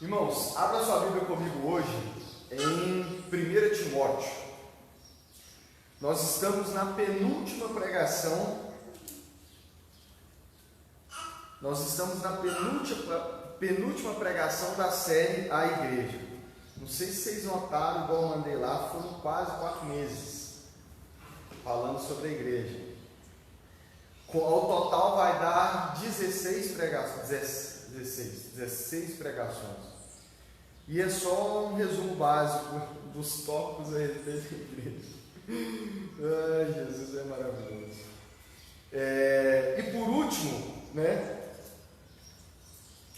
Irmãos, abra sua Bíblia comigo hoje em 1 Timóteo. Nós estamos na penúltima pregação. Penúltima pregação da série A Igreja. Não sei se vocês notaram, igual eu mandei lá, foram quase 4 meses falando sobre a igreja. Ao total vai dar 16 pregações. E é só um resumo básico dos tópicos a respeito da igreja. Ai, Jesus é maravilhoso. E por último,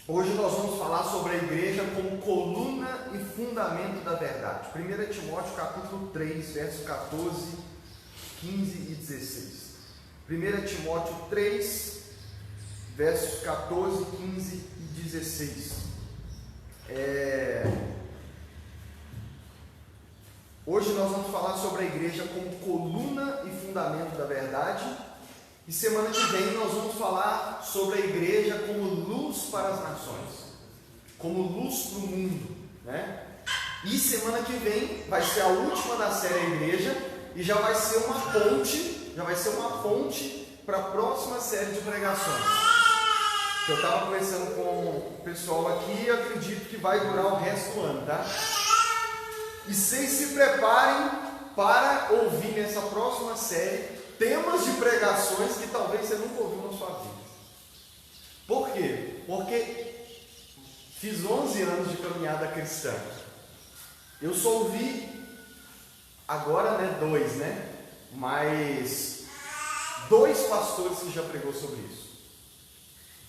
hoje nós vamos falar sobre a igreja como coluna e fundamento da verdade. 1 Timóteo capítulo 3, versos 14, 15 e 16. 1 Timóteo 3, versos 14, 15 e 16. Hoje nós vamos falar sobre a igreja como coluna e fundamento da verdade. E semana que vem nós vamos falar sobre a igreja como luz para as nações, como luz para o mundo, E semana que vem vai ser a última da série A Igreja e já vai ser uma ponte para a próxima série de pregações. Eu estava conversando com o pessoal aqui e acredito que vai durar o resto do ano, tá? E vocês se preparem para ouvir nessa próxima série temas de pregações que talvez você nunca ouviu na sua vida. Por quê? Porque fiz 11 anos de caminhada cristã. Eu só ouvi agora, 2, mas 2 pastores que já pregou sobre isso.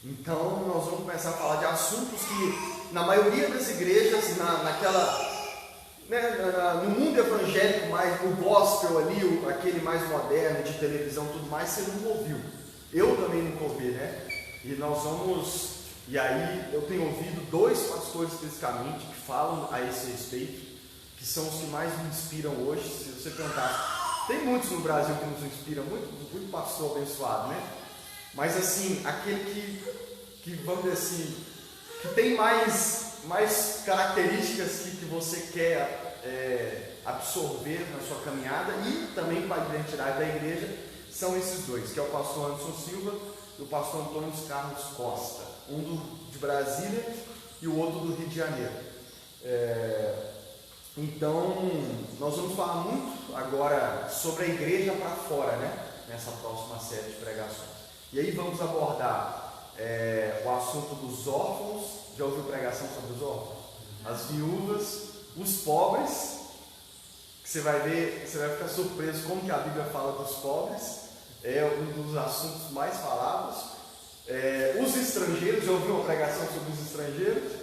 Então nós vamos começar a falar de assuntos que na maioria das igrejas, no mundo evangélico, mais o gospel ali, aquele mais moderno de televisão, tudo mais, você nunca ouviu. Eu também nunca ouvi, E aí eu tenho ouvido 2 pastores especificamente que falam a esse respeito, que são os que mais me inspiram hoje. Se você perguntar, tem muitos no Brasil que nos inspiram, muito pastor abençoado, Mas assim, aquele que vamos dizer assim, que tem mais características que você quer absorver na sua caminhada e também para a identidade da igreja, são esses 2, que é o pastor Anderson Silva e o pastor Antônio Carlos Costa, um de Brasília e o outro do Rio de Janeiro. Então nós vamos falar muito agora sobre a igreja para fora, nessa próxima série de pregações. E aí vamos abordar o assunto dos órfãos. Já ouviu pregação sobre os órfãos? As viúvas, os pobres, que você vai ficar surpreso como que a Bíblia fala dos pobres, é um dos assuntos mais falados. Os estrangeiros, já ouviu uma pregação sobre os estrangeiros?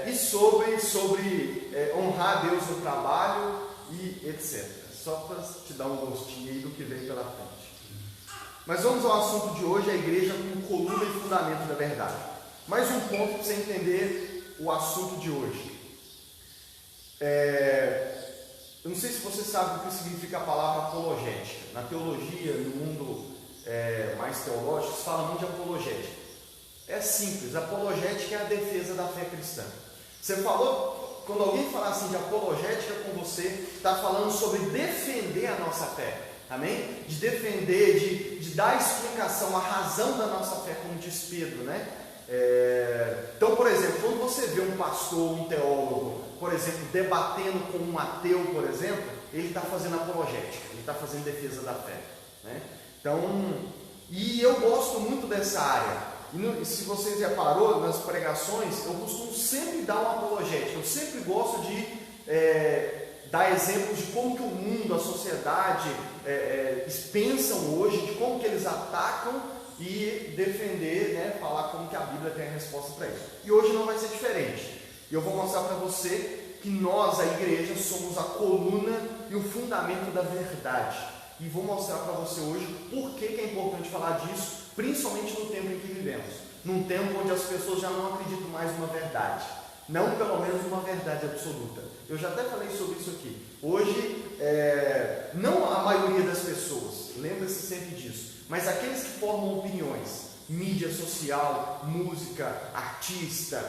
E sobre honrar Deus no trabalho e etc. Só para te dar um gostinho aí do que vem pela frente. Mas vamos ao assunto de hoje, a igreja como coluna e fundamento da verdade. Mais um ponto para você entender o assunto de hoje. Eu não sei se você sabe o que significa a palavra apologética. Na teologia, no mundo mais teológico, se fala muito de apologética. É simples, apologética é a defesa da fé cristã. Você falou, quando alguém falar assim de apologética com você, está falando sobre defender a nossa fé. Amém? De defender, de dar explicação, a razão da nossa fé, como diz Pedro, Então, por exemplo, quando você vê um pastor, um teólogo, por exemplo, debatendo com um ateu, por exemplo, ele está fazendo apologética, ele está fazendo defesa da fé, Então, e eu gosto muito dessa área. E se você já parou nas pregações, eu costumo sempre dar uma apologética. Eu sempre gosto de dar exemplos de como que o mundo, a sociedade pensam hoje, de como que eles atacam e defender, falar como que a Bíblia tem a resposta para isso. E hoje não vai ser diferente. E eu vou mostrar para você que nós, a igreja, somos a coluna e o fundamento da verdade. E vou mostrar para você hoje por que é importante falar disso, principalmente no tempo em que vivemos. Num tempo onde as pessoas já não acreditam mais numa verdade. Não pelo menos uma verdade absoluta. Eu já até falei sobre isso aqui. Hoje, não a maioria das pessoas, lembre-se sempre disso, mas aqueles que formam opiniões, mídia social, música, artista,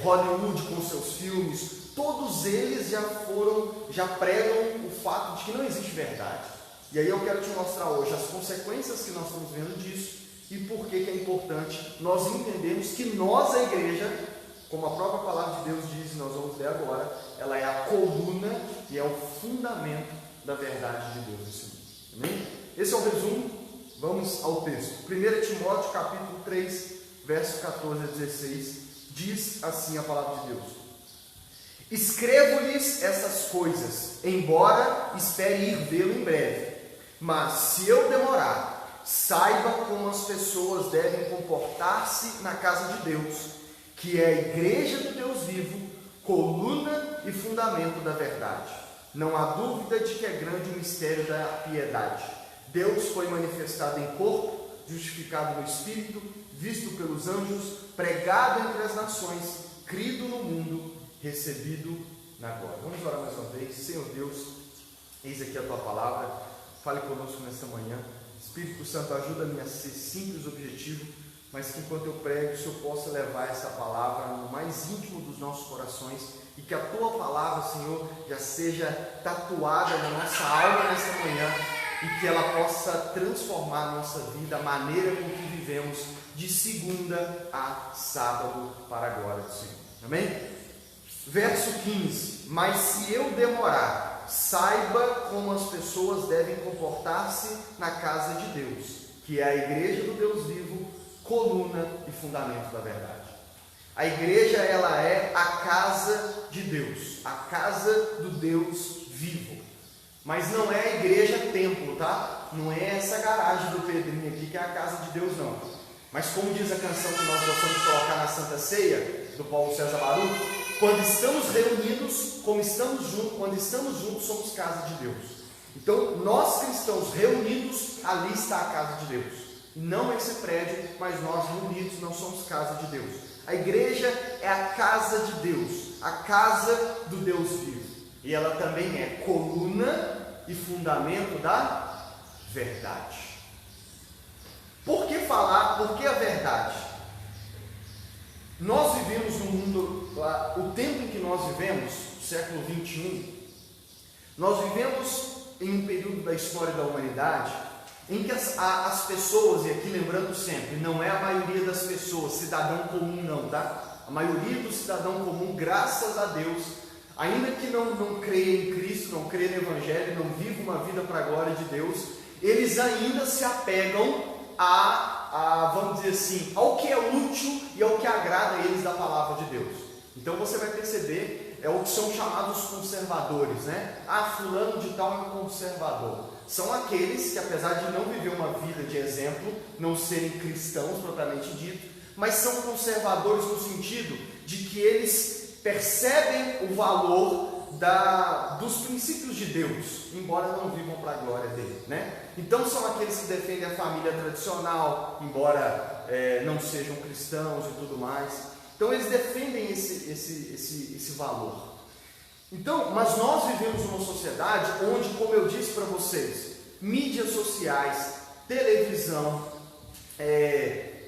Hollywood com seus filmes, todos eles já pregam o fato de que não existe verdade. E aí eu quero te mostrar hoje as consequências que nós estamos vendo disso e por que é importante nós entendermos que nós, a igreja, como a própria palavra de Deus diz, nós vamos ver agora, ela é a coluna e é o fundamento da verdade de Deus nesse mundo. Amém? Esse é o resumo. Vamos ao texto. 1 Timóteo capítulo 3, verso 14 a 16, diz assim a palavra de Deus: escrevo-lhes essas coisas, embora espere ir vê-lo em breve. Mas se eu demorar, saiba como as pessoas devem comportar-se na casa de Deus, que é a igreja do Deus vivo, coluna e fundamento da verdade. Não há dúvida de que é grande o mistério da piedade. Deus foi manifestado em corpo, justificado no Espírito, visto pelos anjos, pregado entre as nações, crido no mundo, recebido na glória. Vamos orar mais uma vez. Senhor Deus, eis aqui a Tua palavra. Fale conosco nesta manhã. Espírito Santo, ajuda-me a ser simples, objetivo, mas que enquanto eu prego, o Senhor possa levar essa palavra no mais íntimo dos nossos corações e que a Tua palavra, Senhor, já seja tatuada na nossa alma nesta manhã e que ela possa transformar a nossa vida, a maneira com que vivemos de segunda a sábado para a glória do Senhor. Amém? Verso 15: mas se eu demorar, saiba como as pessoas devem comportar-se na casa de Deus, que é a igreja do Deus vivo, coluna e fundamento da verdade. A igreja, ela é a casa de Deus, a casa do Deus vivo. Mas não é a igreja templo, tá? Não é essa garagem do Pedrinho aqui que é a casa de Deus, não. Mas como diz a canção que nós gostamos de colocar na Santa Ceia, do Paulo César Baruch, quando estamos reunidos, quando estamos juntos, somos casa de Deus. Então, nós cristãos reunidos, ali está a casa de Deus. Não esse prédio, mas nós reunidos não somos casa de Deus. A igreja é a casa de Deus, a casa do Deus vivo. E ela também é coluna e fundamento da verdade. Por que falar? Por que a verdade? Nós vivemos no mundo, o tempo em que nós vivemos, século 21, nós vivemos em um período da história da humanidade em que as pessoas, e aqui lembrando sempre, não é a maioria das pessoas, cidadão comum não, tá? A maioria do cidadão comum, graças a Deus, ainda que não creia em Cristo, não creia no Evangelho, não viva uma vida para a glória de Deus, eles ainda se apegam vamos dizer assim, ao que é útil e ao que agrada a eles da palavra de Deus. Então você vai perceber, o que são chamados conservadores, né? Fulano de tal é um conservador. São aqueles que, apesar de não viver uma vida de exemplo, não serem cristãos propriamente dito, mas são conservadores no sentido de que eles percebem o valor dos princípios de Deus, embora não vivam para a glória dele, né? Então são aqueles que defendem a família tradicional, embora não sejam cristãos e tudo mais. Então eles defendem esse valor. Então, mas nós vivemos numa sociedade onde, como eu disse para vocês, mídias sociais, televisão,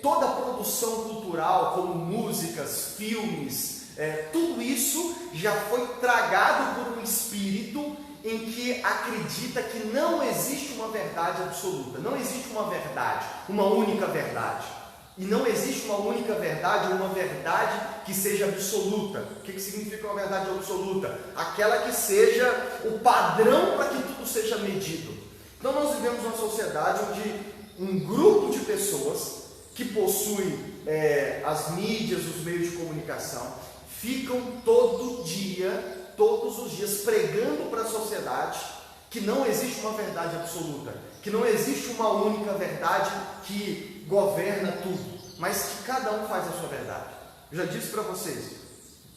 toda a produção cultural, como músicas, filmes, tudo isso já foi tragado por um espírito em que acredita que não existe uma verdade absoluta, não existe uma verdade, uma única verdade. E não existe uma única verdade, uma verdade que seja absoluta. O que significa uma verdade absoluta? Aquela que seja o padrão para que tudo seja medido. Então nós vivemos uma sociedade onde um grupo de pessoas que possuem as mídias, os meios de comunicação, ficam todos os dias pregando para a sociedade que não existe uma verdade absoluta, que não existe uma única verdade que governa tudo, mas que cada um faz a sua verdade. Eu já disse para vocês,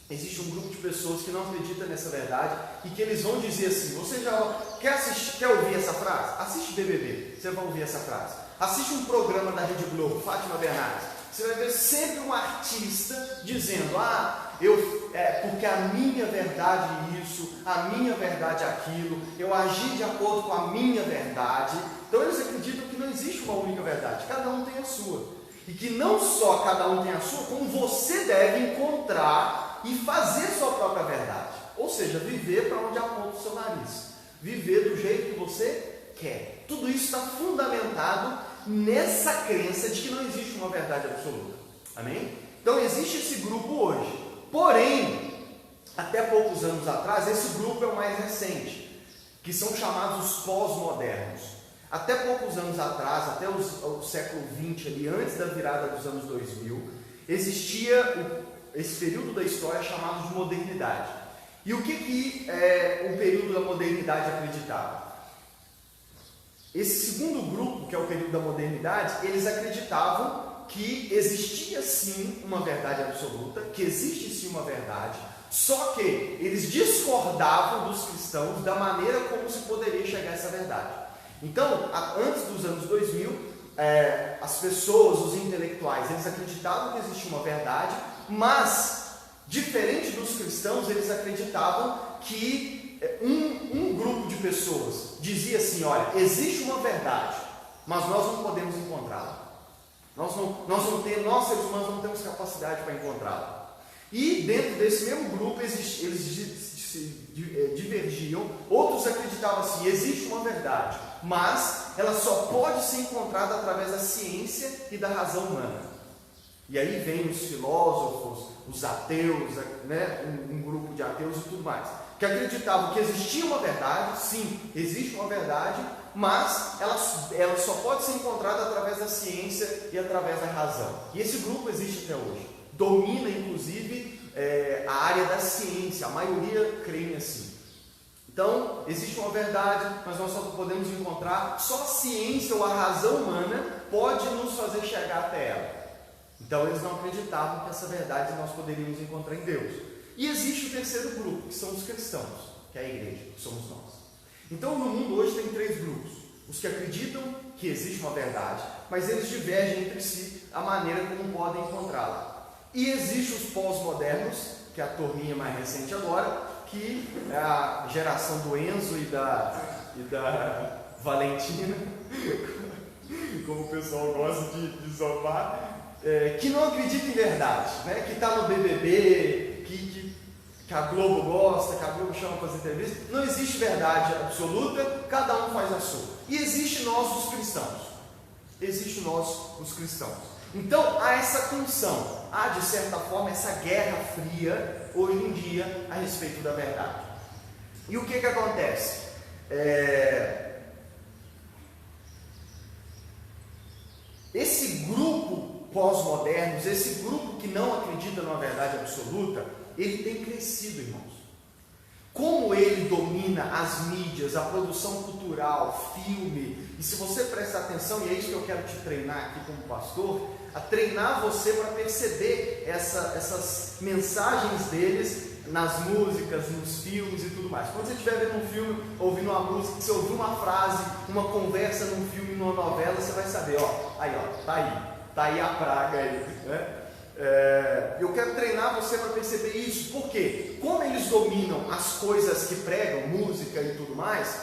existe um grupo de pessoas que não acredita nessa verdade e que eles vão dizer assim: você já quer ouvir essa frase? Assiste BBB, você vai ouvir essa frase. Assiste um programa da Rede Globo, Fátima Bernardes, você vai ver sempre um artista dizendo: porque a minha verdade é isso, a minha verdade é aquilo, eu agi de acordo com a minha verdade. Então eles acreditam que não existe uma única verdade, cada um tem a sua. E que não só cada um tem a sua, como você deve encontrar e fazer sua própria verdade. Ou seja, viver para onde aponta o seu nariz. Viver do jeito que você quer. Tudo isso está fundamentado nessa crença de que não existe uma verdade absoluta. Amém? Então existe esse grupo hoje. Porém, até poucos anos atrás, esse grupo é o mais recente, que são chamados os pós-modernos. Até poucos anos atrás, até o século XX, ali, antes da virada dos anos 2000, existia esse período da história chamado de modernidade. E o que o período da modernidade acreditava? Esse segundo grupo, que é o período da modernidade, eles acreditavam que existia sim uma verdade absoluta, que existe sim uma verdade, só que eles discordavam dos cristãos da maneira como se poderia chegar a essa verdade. Então, antes dos anos 2000, as pessoas, os intelectuais, eles acreditavam que existia uma verdade, mas, diferente dos cristãos, eles acreditavam que um grupo de pessoas dizia assim: olha, existe uma verdade, mas nós não podemos encontrá-la. Nós seres humanos não temos capacidade para encontrá-la. E dentro desse mesmo grupo eles divergiam. Outros acreditavam assim: existe uma verdade, mas ela só pode ser encontrada através da ciência e da razão humana. E aí vem os filósofos, os ateus, né? um grupo de ateus e tudo mais, que acreditavam que existia uma verdade. Sim, existe uma verdade, mas ela só pode ser encontrada através da ciência e através da razão. E esse grupo existe até hoje. Domina, inclusive, a área da ciência. A maioria crê assim. Então, existe uma verdade, mas nós só podemos encontrar, só a ciência ou a razão humana pode nos fazer chegar até ela. Então, eles não acreditavam que essa verdade nós poderíamos encontrar em Deus. E existe o terceiro grupo, que são os cristãos, que é a igreja, que somos nós. Então, no mundo hoje tem três grupos: os que acreditam que existe uma verdade, mas eles divergem entre si a maneira como podem encontrá-la. E existe os pós-modernos, que é a turminha mais recente agora, que é a geração do Enzo e da Valentina, como o pessoal gosta de zombar, que não acredita em verdade, né? Que está no BBB, que a Globo gosta, que a Globo chama para as entrevistas. Não existe verdade absoluta, cada um faz a sua. E existe nós, os cristãos. Existe nós, os cristãos. Então, há essa tensão, há de certa forma essa guerra fria hoje em dia a respeito da verdade. E o que acontece? Esse grupo pós-modernos, esse grupo que não acredita numa verdade absoluta, ele tem crescido, irmãos. Como ele domina as mídias, a produção cultural, filme, e se você prestar atenção, e é isso que eu quero te treinar aqui como pastor, a treinar você para perceber essas mensagens deles nas músicas, nos filmes e tudo mais. Quando você estiver vendo um filme, ouvindo uma música, se ouvir uma frase, uma conversa num filme, numa novela, você vai saber, tá aí a praga aí, né? Eu quero treinar você para perceber isso, porque como eles dominam as coisas que pregam, música e tudo mais,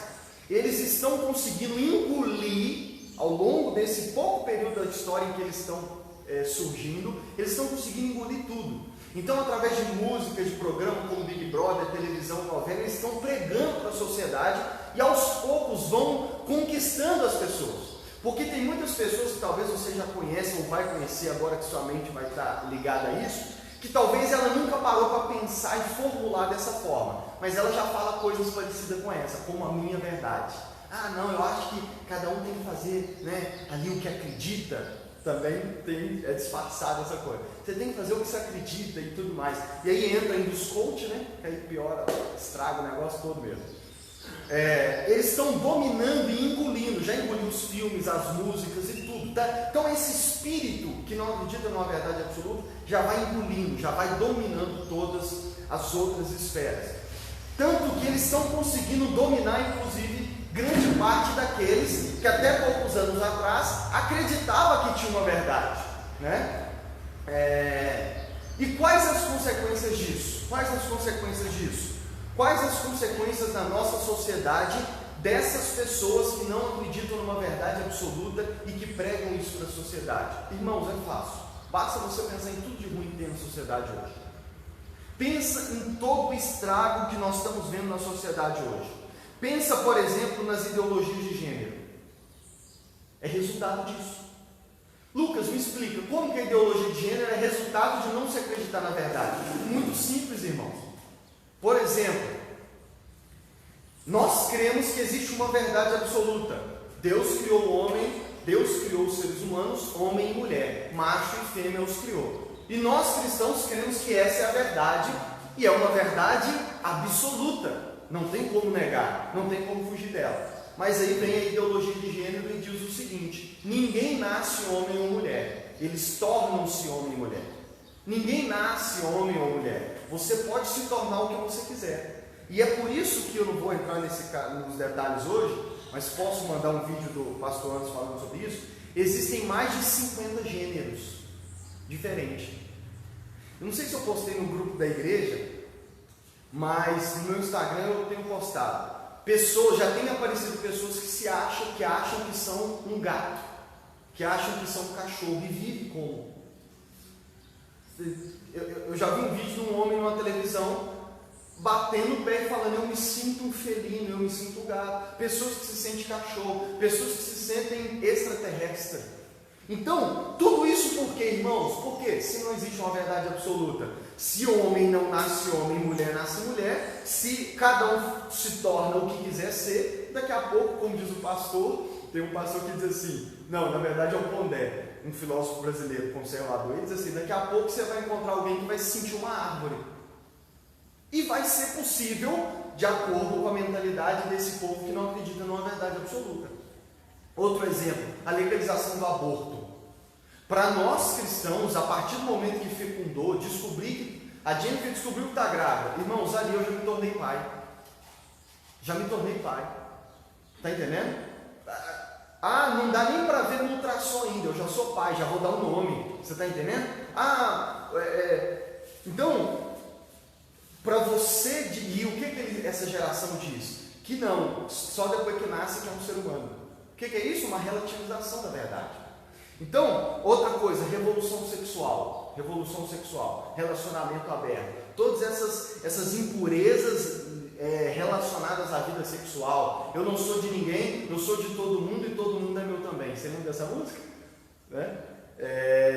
eles estão conseguindo engolir, ao longo desse pouco período da história em que eles estão surgindo, eles estão conseguindo engolir tudo. Então, através de música, de programa como Big Brother, televisão, novela, eles estão pregando para a sociedade e aos poucos vão conquistando as pessoas. Porque tem muitas pessoas que talvez você já conhece ou vai conhecer agora que sua mente vai estar ligada a isso, que talvez ela nunca parou para pensar e formular dessa forma, mas ela já fala coisas parecidas com essa, como a minha verdade. Ah, não, eu acho que cada um tem que fazer, né, ali o que acredita. Também é disfarçado essa coisa. Você tem que fazer o que você acredita e tudo mais. E aí entra em dos coach, né? Que aí piora, estraga o negócio todo mesmo. Eles estão dominando e engolindo. Já engoliu os filmes, as músicas e tudo. Tá? Então esse espírito que não acredita numa verdade absoluta já vai engolindo, já vai dominando todas as outras esferas. Tanto que eles estão conseguindo dominar, inclusive, grande parte daqueles que até poucos anos atrás acreditava que tinha uma verdade, né? E quais as consequências disso? Quais as consequências na nossa sociedade dessas pessoas que não acreditam numa verdade absoluta e que pregam isso para a sociedade? Irmãos, é fácil. Basta você pensar em tudo de ruim que tem na sociedade hoje. Pensa em todo o estrago que nós estamos vendo na sociedade hoje. Pensa, por exemplo, nas ideologias de gênero. É resultado disso. Lucas, me explica, como que a ideologia de gênero é resultado de não se acreditar na verdade? Muito simples, irmãos. Por exemplo, nós cremos que existe uma verdade absoluta. Deus criou o homem, Deus criou os seres humanos, homem e mulher, macho e fêmea os criou. E nós cristãos cremos que essa é a verdade, e é uma verdade absoluta. Não tem como negar, não tem como fugir dela. Mas aí vem a ideologia de gênero e diz o seguinte: ninguém nasce homem ou mulher, eles tornam-se homem e mulher. Ninguém nasce homem ou mulher, você pode se tornar o que você quiser. E é por isso que eu não vou entrar nos detalhes hoje, mas posso mandar um vídeo do pastor Anderson falando sobre isso. Existem mais de 50 gêneros diferentes. Eu não sei se eu postei no grupo da igreja, mas no meu Instagram eu tenho postado. Pessoas, já tem aparecido pessoas que acham que são um gato, que acham que são um cachorro e vivem como. Eu já vi um vídeo de um homem numa televisão batendo o pé e falando: eu me sinto um felino, eu me sinto um gato. Pessoas que se sentem cachorro, pessoas que se sentem extraterrestre. Então, tudo isso por quê, irmãos? Porque se não existe uma verdade absoluta, se homem não nasce homem, mulher nasce mulher, se cada um se torna o que quiser ser, daqui a pouco, como diz o pastor, tem um pastor que diz assim, não, na verdade é o Pondé, um filósofo brasileiro conservador, ele diz assim: daqui a pouco você vai encontrar alguém que vai se sentir uma árvore. E vai ser possível, de acordo com a mentalidade desse povo que não acredita numa verdade absoluta. Outro exemplo, a legalização do aborto. Para nós cristãos, a partir do momento que fecundou, a Jennifer descobriu que está grávida, irmãos, ali eu já me tornei pai. Já me tornei pai. Está entendendo? Ah, não dá nem para ver no ultrassom ainda, eu já sou pai, já vou dar um nome. Você está entendendo? Então, para você, e o que essa geração diz? Que não, só depois que nasce que é um ser humano. O que é isso? Uma relativização da verdade. Então, outra coisa, revolução sexual, relacionamento aberto, todas essas impurezas relacionadas à vida sexual. Eu não sou de ninguém, eu sou de todo mundo e todo mundo é meu também. Você lembra dessa música? Né?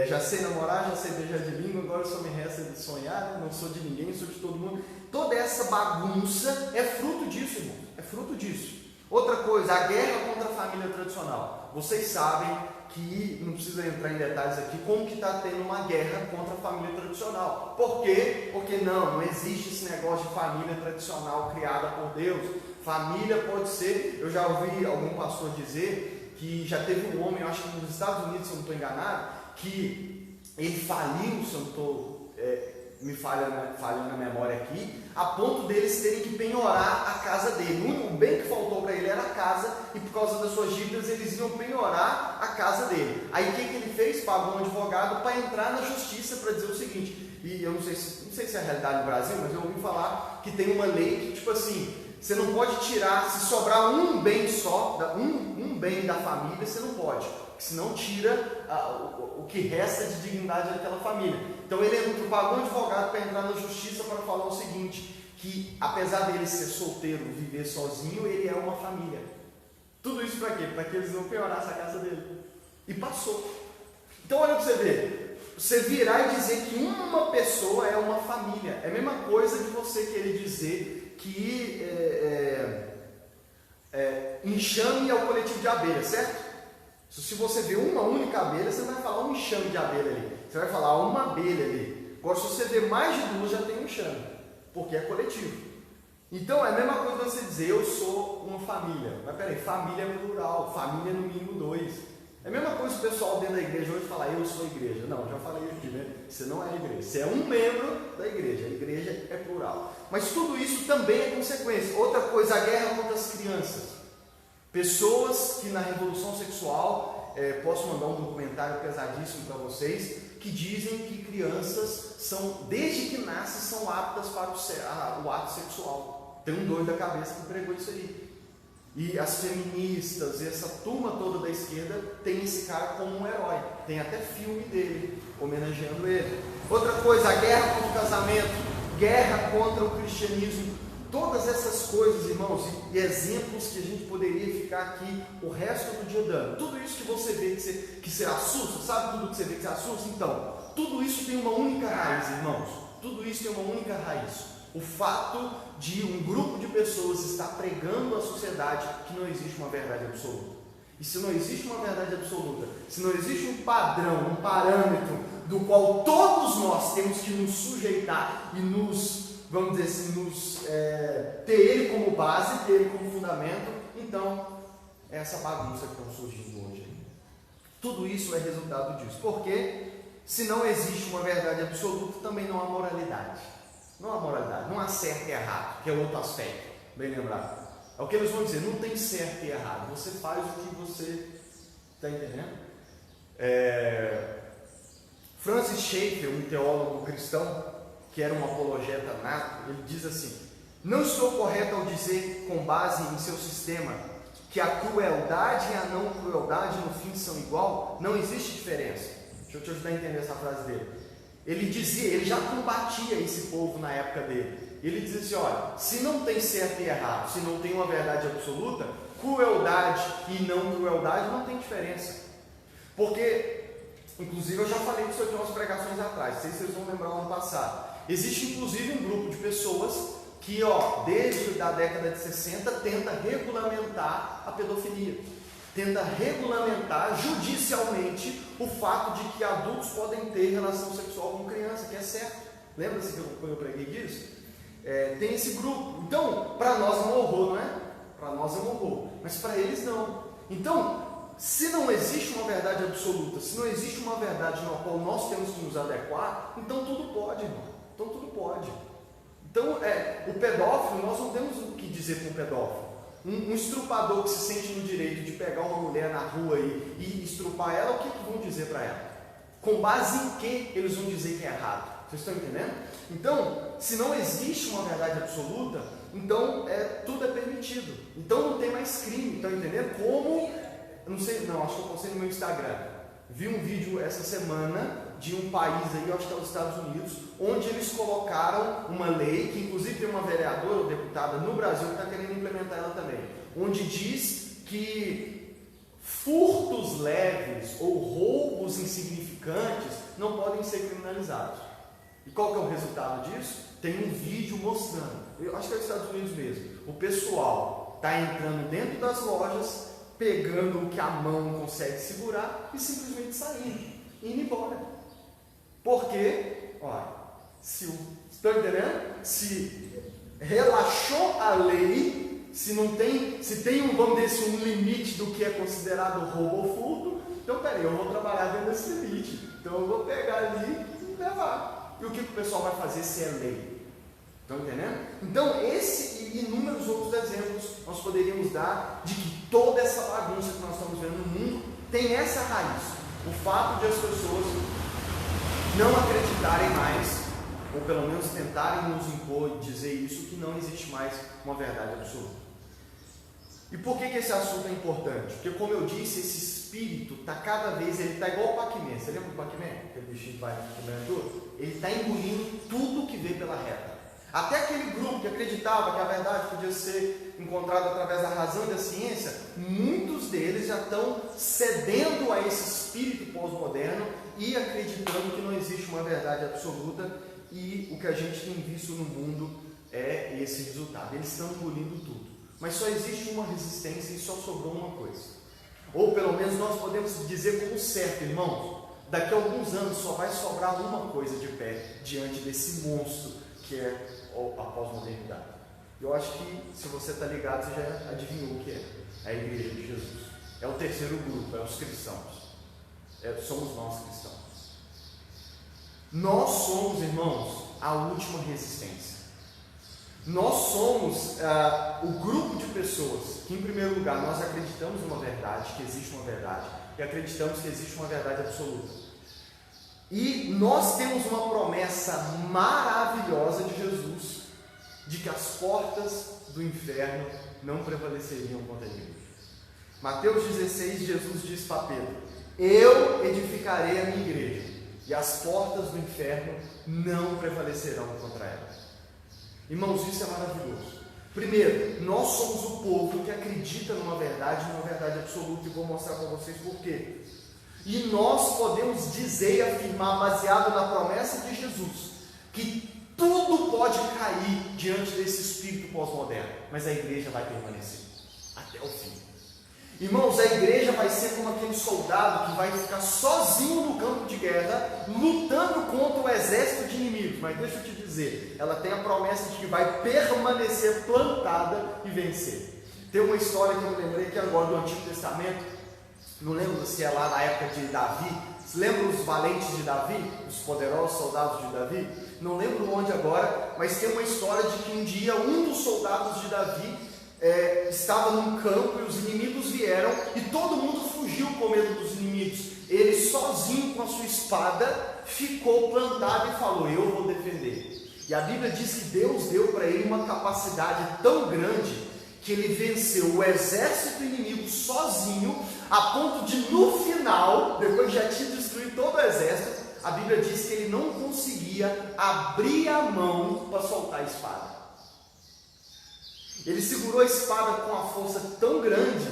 Já sei namorar, já sei beijar de língua, agora só me resta de sonhar, não sou de ninguém, sou de todo mundo. Toda essa bagunça é fruto disso, irmão, é fruto disso. Outra coisa, a guerra contra a família tradicional. Vocês sabem que, não precisa entrar em detalhes aqui, como que está tendo uma guerra contra a família tradicional. Por quê? Porque não existe esse negócio de família tradicional criada por Deus. Família pode ser, eu já ouvi algum pastor dizer que já teve um homem, eu acho que nos Estados Unidos, se eu não estou enganado, que ele faliu, se eu não estou me falhando a memória aqui, a ponto deles terem que penhorar a casa dele. O bem que faltou para ele era a casa, e por causa das suas dívidas eles iam penhorar a casa dele. Aí o que ele fez? Pagou um advogado para entrar na justiça para dizer o seguinte, e eu não sei se é a realidade no Brasil, mas eu ouvi falar que tem uma lei que, tipo assim, você não pode tirar, se sobrar um bem só, um bem da família, você não pode, porque senão tira o que resta de dignidade daquela família. Então ele pagou um advogado para entrar na justiça para falar o seguinte, que apesar dele ser solteiro, viver sozinho, ele é uma família. Tudo isso para quê? Para que eles não penhorassem a casa dele. E passou. Então olha para você ver, você virar e dizer que uma pessoa é uma família, é a mesma coisa de você querer dizer que enxame é o coletivo de abelhas, certo? Se você vê uma única abelha, você vai falar um enxame de abelha ali. Você vai falar uma abelha ali. Agora, se você vê mais de duas, já tem um enxame, porque é coletivo. Então, é a mesma coisa você dizer, eu sou uma família. Mas peraí, família é plural, família é no mínimo 2. É a mesma coisa o pessoal dentro da igreja hoje falar, eu sou igreja. Não, já falei aqui, né? Você não é igreja, você é um membro da igreja. A igreja é plural. Mas tudo isso também é consequência. Outra coisa, a guerra contra as crianças. Pessoas que na revolução sexual, posso mandar um documentário pesadíssimo para vocês, que dizem que crianças são, desde que nascem, são aptas para o ato sexual. Tem um doido da cabeça que pregou isso aí. E as feministas, essa turma toda da esquerda tem esse cara como um herói. Tem até filme dele, homenageando ele. Outra coisa, a guerra contra o casamento, guerra contra o cristianismo. Todas essas coisas, irmãos, e exemplos que a gente poderia ficar aqui o resto do dia dando. Tudo isso que você vê que você assusta, sabe tudo que você vê que você assusta? Então, tudo isso tem uma única raiz, irmãos. Tudo isso tem uma única raiz. O fato de um grupo de pessoas estar pregando à sociedade que não existe uma verdade absoluta. E se não existe uma verdade absoluta, se não existe um padrão, um parâmetro do qual todos nós temos que nos sujeitar e vamos dizer assim, ter ele como base, ter ele como fundamento, então é essa bagunça que está surgindo hoje. Tudo isso é resultado disso. Porque se não existe uma verdade absoluta, também não há moralidade. Não há moralidade, não há certo e errado, que é outro aspecto, bem lembrado. É o que eles vão dizer, não tem certo e errado, você faz o que você está entendendo. Francis Schaeffer, um teólogo cristão, que era um apologeta nato, ele diz assim: não estou correto ao dizer, com base em seu sistema, que a crueldade e a não crueldade no fim são igual? Não existe diferença. Deixa eu te ajudar a entender essa frase dele. Ele dizia, ele já combatia esse povo na época dele. Ele dizia assim: olha, se não tem certo e errado, se não tem uma verdade absoluta, crueldade e não crueldade não tem diferença. Porque, inclusive eu já falei disso aqui umas pregações atrás, não sei se vocês vão lembrar o ano passado. Existe inclusive um grupo de pessoas que, desde a década de 60, tenta regulamentar a pedofilia. Tenta regulamentar judicialmente o fato de que adultos podem ter relação sexual com criança, que é certo. Lembra-se quando eu preguei disso? Tem esse grupo. Então, para nós é um horror, não é? Para nós é um horror, mas para eles não. Então, se não existe uma verdade absoluta, se não existe uma verdade na qual nós temos que nos adequar, então tudo pode, irmão. Então tudo pode. Então, o pedófilo, nós não temos o que dizer com o pedófilo. Um estrupador que se sente no direito de pegar uma mulher na rua e estrupar ela, o que vão dizer para ela? Com base em que eles vão dizer que é errado? Vocês estão entendendo? Então, se não existe uma verdade absoluta, então tudo é permitido. Então não tem mais crime. Estão entendendo? Como? Acho que eu postei no meu Instagram. Vi um vídeo essa semana de um país aí, acho que é os Estados Unidos, onde eles colocaram uma lei, que inclusive tem uma vereadora ou deputada no Brasil que está querendo implementar ela também, onde diz que furtos leves ou roubos insignificantes não podem ser criminalizados. E qual que é o resultado disso? Tem um vídeo mostrando, eu acho que é os Estados Unidos mesmo, o pessoal está entrando dentro das lojas, pegando o que a mão consegue segurar e simplesmente saindo, indo embora. Porque, olha, estão entendendo? Se relaxou a lei, se tem vamos dizer, um limite do que é considerado roubo ou furto, então peraí, eu vou trabalhar dentro desse limite. Então eu vou pegar ali e levar. E o que o pessoal vai fazer se é lei? Estão entendendo? Então esse e inúmeros outros exemplos nós poderíamos dar de que toda essa bagunça que nós estamos vendo no mundo tem essa raiz. O fato de as pessoas não acreditarem mais, ou pelo menos tentarem nos impor e dizer isso, que não existe mais uma verdade absoluta. E por que esse assunto é importante? Porque, como eu disse, esse espírito está cada vez, ele está igual o Pac-Man. Você lembra do Pac-Man? Aquele bichinho que vai comendo tudo? Ele está engolindo tudo que vê pela reta. Até aquele grupo que acreditava que a verdade podia ser encontrada através da razão e da ciência, muitos deles já estão cedendo a esse espírito pós-moderno e acreditando que não existe uma verdade absoluta, e o que a gente tem visto no mundo é esse resultado. Eles estão engolindo tudo, mas só existe uma resistência e só sobrou uma coisa, ou pelo menos nós podemos dizer como certo, irmãos, daqui a alguns anos só vai sobrar uma coisa de pé diante desse monstro que é a pós-modernidade. Eu acho que, se você está ligado, você já adivinhou o que é. É a Igreja de Jesus. É o terceiro grupo, é os cristãos. Somos nós cristãos. Nós somos, irmãos, a última resistência. Nós somos o grupo de pessoas que, em primeiro lugar, nós acreditamos numa verdade, que existe uma verdade, e acreditamos que existe uma verdade absoluta. E nós temos uma promessa maravilhosa de Jesus. de que as portas do inferno não prevaleceriam contra a igreja. Mateus 16, Jesus diz para Pedro: eu edificarei a minha igreja, e as portas do inferno não prevalecerão contra ela. Irmãos, isso é maravilhoso. Primeiro, nós somos o povo que acredita numa verdade absoluta, e vou mostrar para vocês por quê. E nós podemos dizer e afirmar, baseado na promessa de Jesus, que tudo pode cair diante desse espírito pós-moderno, mas a igreja vai permanecer até o fim. Irmãos, a igreja vai ser como aquele soldado que vai ficar sozinho no campo de guerra, lutando contra o exército de inimigos. Mas deixa eu te dizer, ela tem a promessa de que vai permanecer plantada e vencer. Tem uma história que eu me lembrei que agora do Antigo Testamento, não lembro se é lá na época de Davi. Você lembra os valentes de Davi? Os poderosos soldados de Davi? Não lembro onde agora, mas tem uma história de que um dia um dos soldados de Davi estava num campo e os inimigos vieram e todo mundo fugiu com medo dos inimigos. Ele sozinho com a sua espada ficou plantado e falou: eu vou defender. E a Bíblia diz que Deus deu para ele uma capacidade tão grande que ele venceu o exército inimigo sozinho, a ponto de no final, depois de já tinha destruído todo o exército, a Bíblia diz que ele não conseguia abrir a mão para soltar a espada. Ele segurou a espada com uma força tão grande,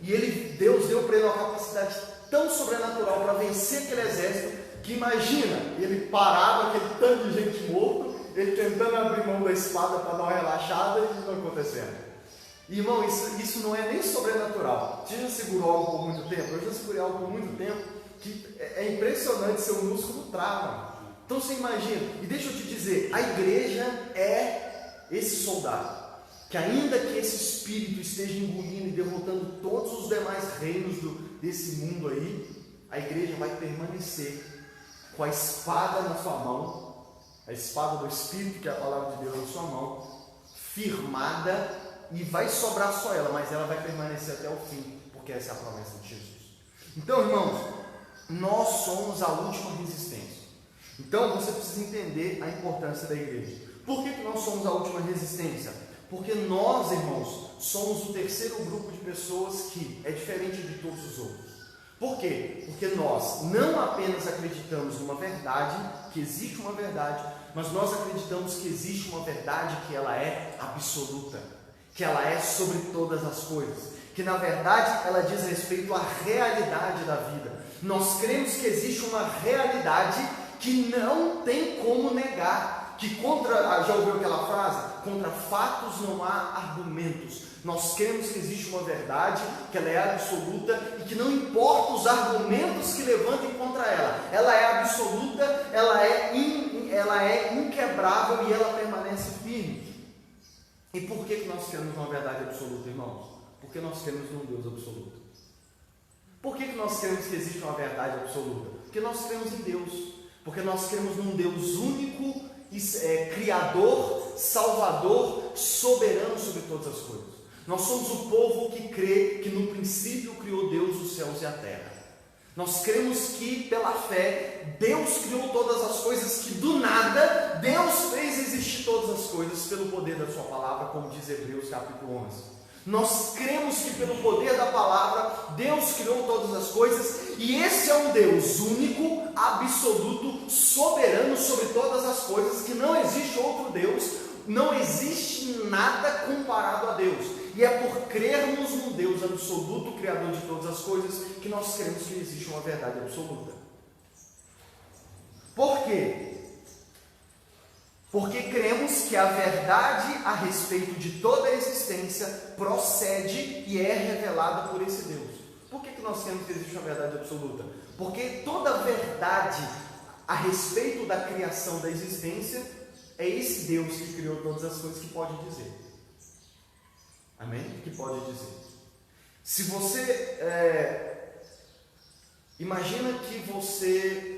e Deus deu para ele uma capacidade tão sobrenatural para vencer aquele exército, que imagina, ele parado, aquele tanto de gente morto, ele tentando abrir mão da espada para dar uma relaxada e não acontecendo. Irmão, isso não é nem sobrenatural. Você já segurou algo por muito tempo? Eu já segurei algo por muito tempo, que é impressionante, seu músculo trava. Então você imagina, e deixa eu te dizer, a igreja é esse soldado, que ainda que esse espírito esteja engolindo e derrotando todos os demais reinos desse mundo aí, a igreja vai permanecer com a espada na sua mão, a espada do Espírito, que é a palavra de Deus, na sua mão, firmada, e vai sobrar só ela, mas ela vai permanecer até o fim, porque essa é a promessa de Jesus. Então, irmãos, nós somos a última resistência. Então você precisa entender a importância da igreja. Por que nós somos a última resistência? Porque nós, irmãos, somos o terceiro grupo de pessoas que é diferente de todos os outros. Por quê? Porque nós não apenas acreditamos numa verdade, que existe uma verdade, mas nós acreditamos que existe uma verdade que ela é absoluta, que ela é sobre todas as coisas, que na verdade ela diz respeito à realidade da vida. Nós cremos que existe uma realidade que não tem como negar, que já ouviu aquela frase? Contra fatos não há argumentos. Nós cremos que existe uma verdade, que ela é absoluta e que não importa os argumentos que levantem contra ela é absoluta, ela é inquebrável e ela permanece firme. E por que nós cremos numa verdade absoluta, irmãos? Porque nós cremos num Deus absoluto. Por que nós cremos que existe uma verdade absoluta? Porque nós cremos em Deus. Porque nós cremos num Deus único, Criador, Salvador, soberano sobre todas as coisas. Nós somos o povo que crê que no princípio criou Deus os céus e a terra. Nós cremos que pela fé Deus criou todas as coisas, que do nada Deus fez existir todas as coisas pelo poder da sua palavra, como diz Hebreus capítulo 11. Nós cremos que pelo poder da palavra Deus criou todas as coisas, e esse é um Deus único, absoluto, soberano sobre todas as coisas, que não existe outro Deus, não existe nada comparado a Deus. E é por crermos num Deus absoluto, criador de todas as coisas, que nós cremos que existe uma verdade absoluta. Por quê? Porque cremos que a verdade a respeito de toda a existência procede e é revelada por esse Deus. Por que nós cremos que existe uma verdade absoluta? Porque toda verdade a respeito da criação da existência é esse Deus que criou todas as coisas que pode dizer. Amém? Que pode dizer. Se você imagina que você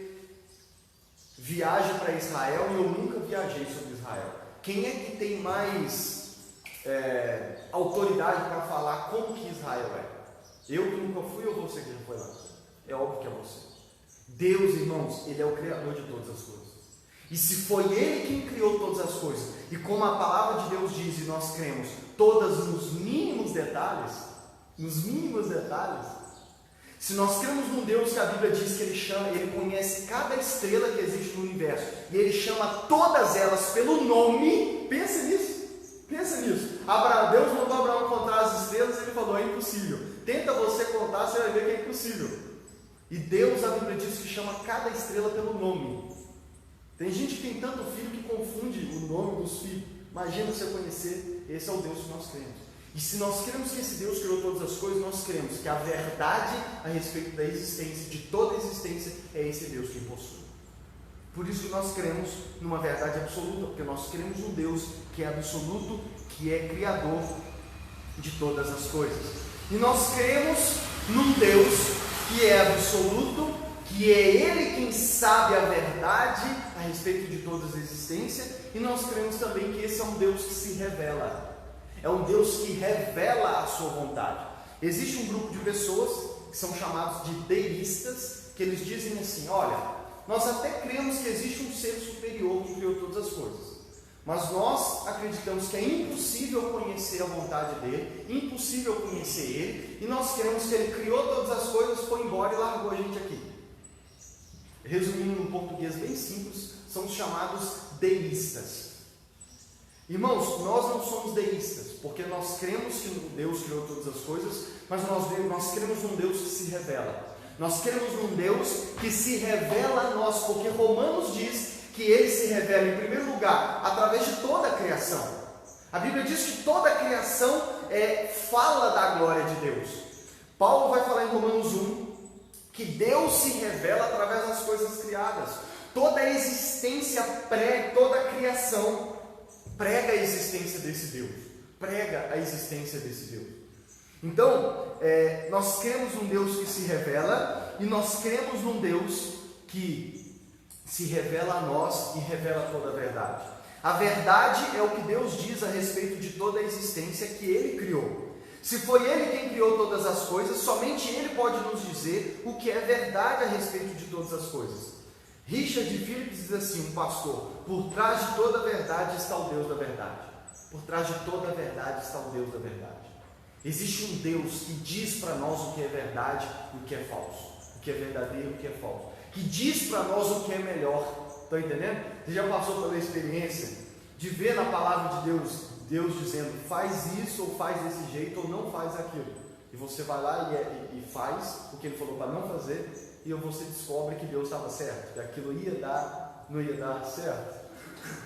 viaja para Israel, e eu nunca viajei sobre Israel. Quem é que tem mais autoridade para falar como que Israel é? Eu que nunca fui ou você que já foi lá? É óbvio que é você. Deus, irmãos, Ele é o Criador de todas as coisas. E se foi Ele quem criou todas as coisas, e como a palavra de Deus diz, e nós cremos, todas nos mínimos detalhes, se nós cremos num Deus que a Bíblia diz que Ele conhece cada estrela que existe no universo, e Ele chama todas elas pelo nome, pensa nisso. Deus mandou Abraão contar as estrelas, ele falou, é impossível. Tenta você contar, você vai ver que é impossível. E Deus, a Bíblia diz que chama cada estrela pelo nome. Tem gente que tem tanto filho que confunde o nome dos filhos. Imagina você conhecer, esse é o Deus que nós cremos. E se nós cremos que esse Deus criou todas as coisas, nós cremos que a verdade a respeito da existência, de toda a existência, é esse Deus que possui. Por isso que nós cremos numa verdade absoluta, porque nós cremos num Deus que é absoluto, que é criador de todas as coisas. E nós cremos num Deus que é absoluto, que é Ele quem sabe a verdade a respeito de toda a existência, e nós cremos também que esse é um Deus que se revela. É um Deus que revela a sua vontade. Existe um grupo de pessoas que são chamados de deístas, que eles dizem assim, olha, nós até cremos que existe um ser superior que criou todas as coisas, mas nós acreditamos que é impossível conhecer a vontade dele, impossível conhecer ele, e nós cremos que ele criou todas as coisas, foi embora e largou a gente aqui. Resumindo em português bem simples, são os chamados deístas. Irmãos, nós não somos deístas, porque nós cremos que Deus criou todas as coisas, mas nós cremos num Deus que se revela. Nós cremos num Deus que se revela a nós, porque Romanos diz que Ele se revela, em primeiro lugar, através de toda a criação. A Bíblia diz que toda a criação fala da glória de Deus. Paulo vai falar em Romanos 1 que Deus se revela através das coisas criadas. Toda a existência, toda a criação prega a existência desse Deus. Prega a existência desse Deus. Então, nós cremos num Deus que se revela, e nós cremos num Deus que se revela a nós e revela toda a verdade. A verdade é o que Deus diz a respeito de toda a existência que Ele criou. Se foi Ele quem criou todas as coisas, somente Ele pode nos dizer o que é verdade a respeito de todas as coisas. Richard Phillips diz assim, um pastor, por trás de toda a verdade está o Deus da verdade. Por trás de toda a verdade está o Deus da verdade. Existe um Deus que diz para nós o que é verdade e o que é falso, o que é verdadeiro e o que é falso, que diz para nós o que é melhor. Estão entendendo? Você já passou pela experiência de ver na palavra de Deus dizendo, faz isso ou faz desse jeito ou não faz aquilo, e você vai lá e faz o que Ele falou para não fazer, e você descobre que Deus estava certo, que aquilo não ia dar certo.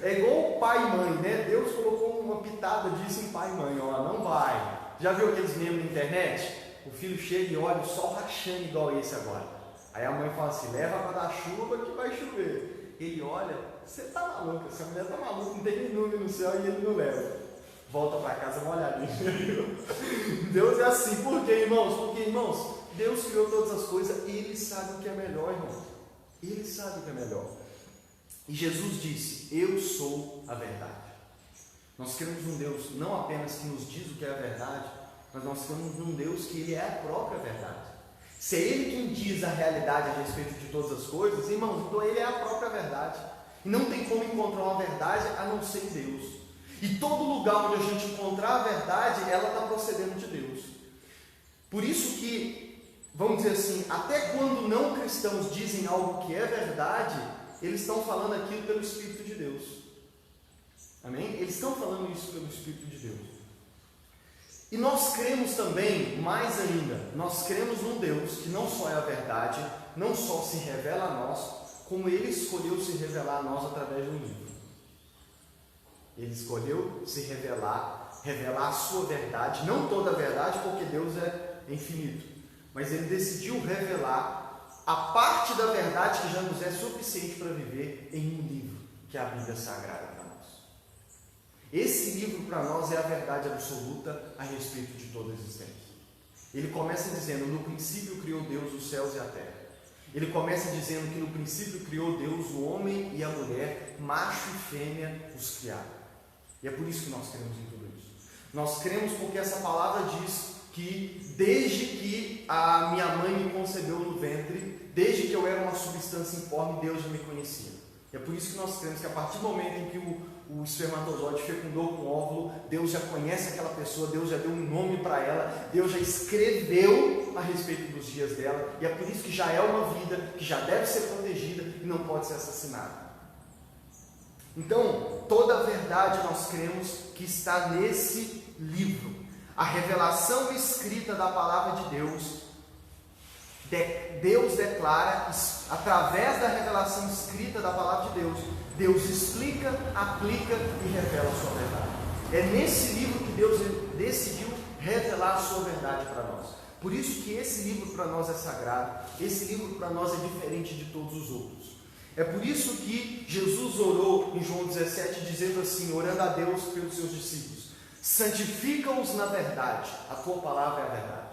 É igual pai e mãe, né? Deus colocou uma pitada disso em pai e mãe, ó, não vai. Já viu aqueles memes na internet? O filho chega e olha o sol rachando igual esse agora. Aí a mãe fala assim, leva para dar chuva que vai chover. Ele olha, você tá maluco, essa mulher tá maluca, não tem nem nuvem no céu e ele não leva. Volta para casa molhadinho. Deus é assim, por quê, irmãos? Porque, irmãos, Deus criou todas as coisas e Ele sabe o que é melhor, irmão. Ele sabe o que é melhor. E Jesus disse, eu sou a verdade. Nós cremos num Deus não apenas que nos diz o que é a verdade, mas nós cremos num Deus que Ele é a própria verdade. Se é Ele quem diz a realidade a respeito de todas as coisas, irmãos, então Ele é a própria verdade. E não tem como encontrar uma verdade a não ser em Deus. E todo lugar onde a gente encontrar a verdade, ela está procedendo de Deus. Por isso que, vamos dizer assim, até quando não cristãos dizem algo que é verdade, eles estão falando aquilo pelo Espírito de Deus. Amém? Eles estão falando isso pelo Espírito de Deus. E nós cremos também, mais ainda, nós cremos num Deus que não só é a verdade, não só se revela a nós, como Ele escolheu se revelar a nós através de um livro. Ele escolheu se revelar a sua verdade, não toda a verdade, porque Deus é infinito, mas Ele decidiu revelar a parte da verdade que já nos é suficiente para viver em um livro, que é a Bíblia Sagrada para nós. Esse livro para nós é a verdade absoluta a respeito de toda a existência. Ele começa dizendo, no princípio criou Deus os céus e a terra. Ele começa dizendo que no princípio criou Deus o homem e a mulher, macho e fêmea os criaram. E é por isso que nós cremos em tudo isso. Nós cremos porque essa palavra diz que desde que a minha mãe me concebeu no ventre, desde que eu era uma substância informe, Deus já me conhecia. E é por isso que nós cremos que a partir do momento em que o espermatozoide fecundou com o óvulo, Deus já conhece aquela pessoa, Deus já deu um nome para ela, Deus já escreveu a respeito dos dias dela, e é por isso que já é uma vida que já deve ser protegida e não pode ser assassinada. Então, toda a verdade nós cremos que está nesse livro. A revelação escrita da palavra de Deus, Deus declara, através da revelação escrita da palavra de Deus, Deus explica, aplica e revela a sua verdade. É nesse livro que Deus decidiu revelar a sua verdade para nós. Por isso que esse livro para nós é sagrado, esse livro para nós é diferente de todos os outros. É por isso que Jesus orou em João 17, dizendo assim, orando a Deus pelos seus discípulos: santifica-os na verdade, a tua palavra é a verdade.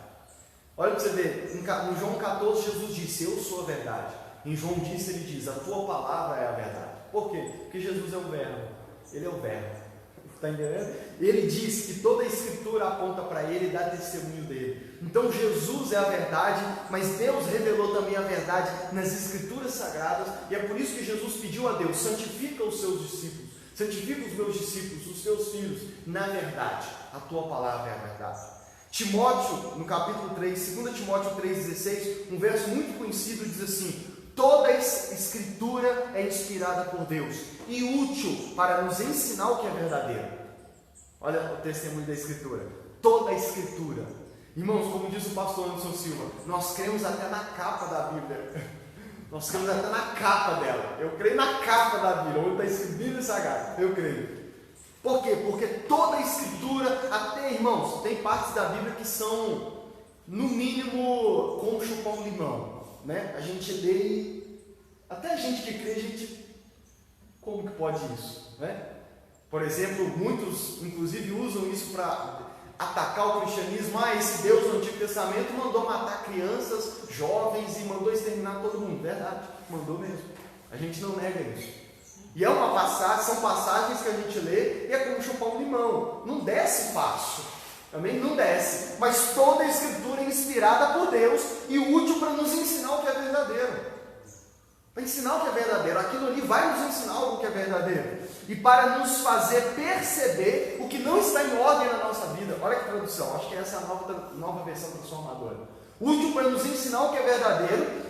Olha para você ver, em João 14 Jesus disse, eu sou a verdade. Em João disse, ele diz, a tua palavra é a verdade. Por quê? Porque Jesus é o verbo, ele é o verbo. Está entendendo? Ele diz que toda a escritura aponta para ele e dá testemunho dele. Então Jesus é a verdade, mas Deus revelou também a verdade nas escrituras sagradas, e é por isso que Jesus pediu a Deus, santifica os seus discípulos, santifica os meus discípulos, os teus filhos, na verdade, a tua palavra é a verdade. Timóteo, no capítulo 3, 2 Timóteo 3,16, um verso muito conhecido, diz assim, toda a escritura é inspirada por Deus e útil para nos ensinar o que é verdadeiro. Olha o testemunho da escritura, toda a escritura. Irmãos, como diz o pastor Anderson Silva, nós cremos até na capa da Bíblia. Nós cremos até na capa dela. Eu creio na capa da Bíblia, onde está escrito Bíblia Sagrada. Eu creio. Por quê? Porque toda a escritura, até irmãos, tem partes da Bíblia que são, no mínimo, como chupar um limão. Né? A gente lê, até a gente que crê, a gente, como que pode isso? Né? Por exemplo, muitos, inclusive, usam isso para atacar o cristianismo. Esse Deus do Antigo Testamento mandou matar crianças, jovens e mandou exterminar todo mundo. Verdade, mandou mesmo. A gente não nega isso. E é uma passagem, são passagens que a gente lê e é como chupar um limão. Não desce fácil. Também não desce. Mas toda a escritura é inspirada por Deus e útil para nos ensinar o que é verdadeiro. Para ensinar o que é verdadeiro. Aquilo ali vai nos ensinar algo que é verdadeiro. E para nos fazer perceber o que não está em ordem na nossa vida. Olha que tradução. Acho que essa é a nova versão transformadora. Útil para nos ensinar o que é verdadeiro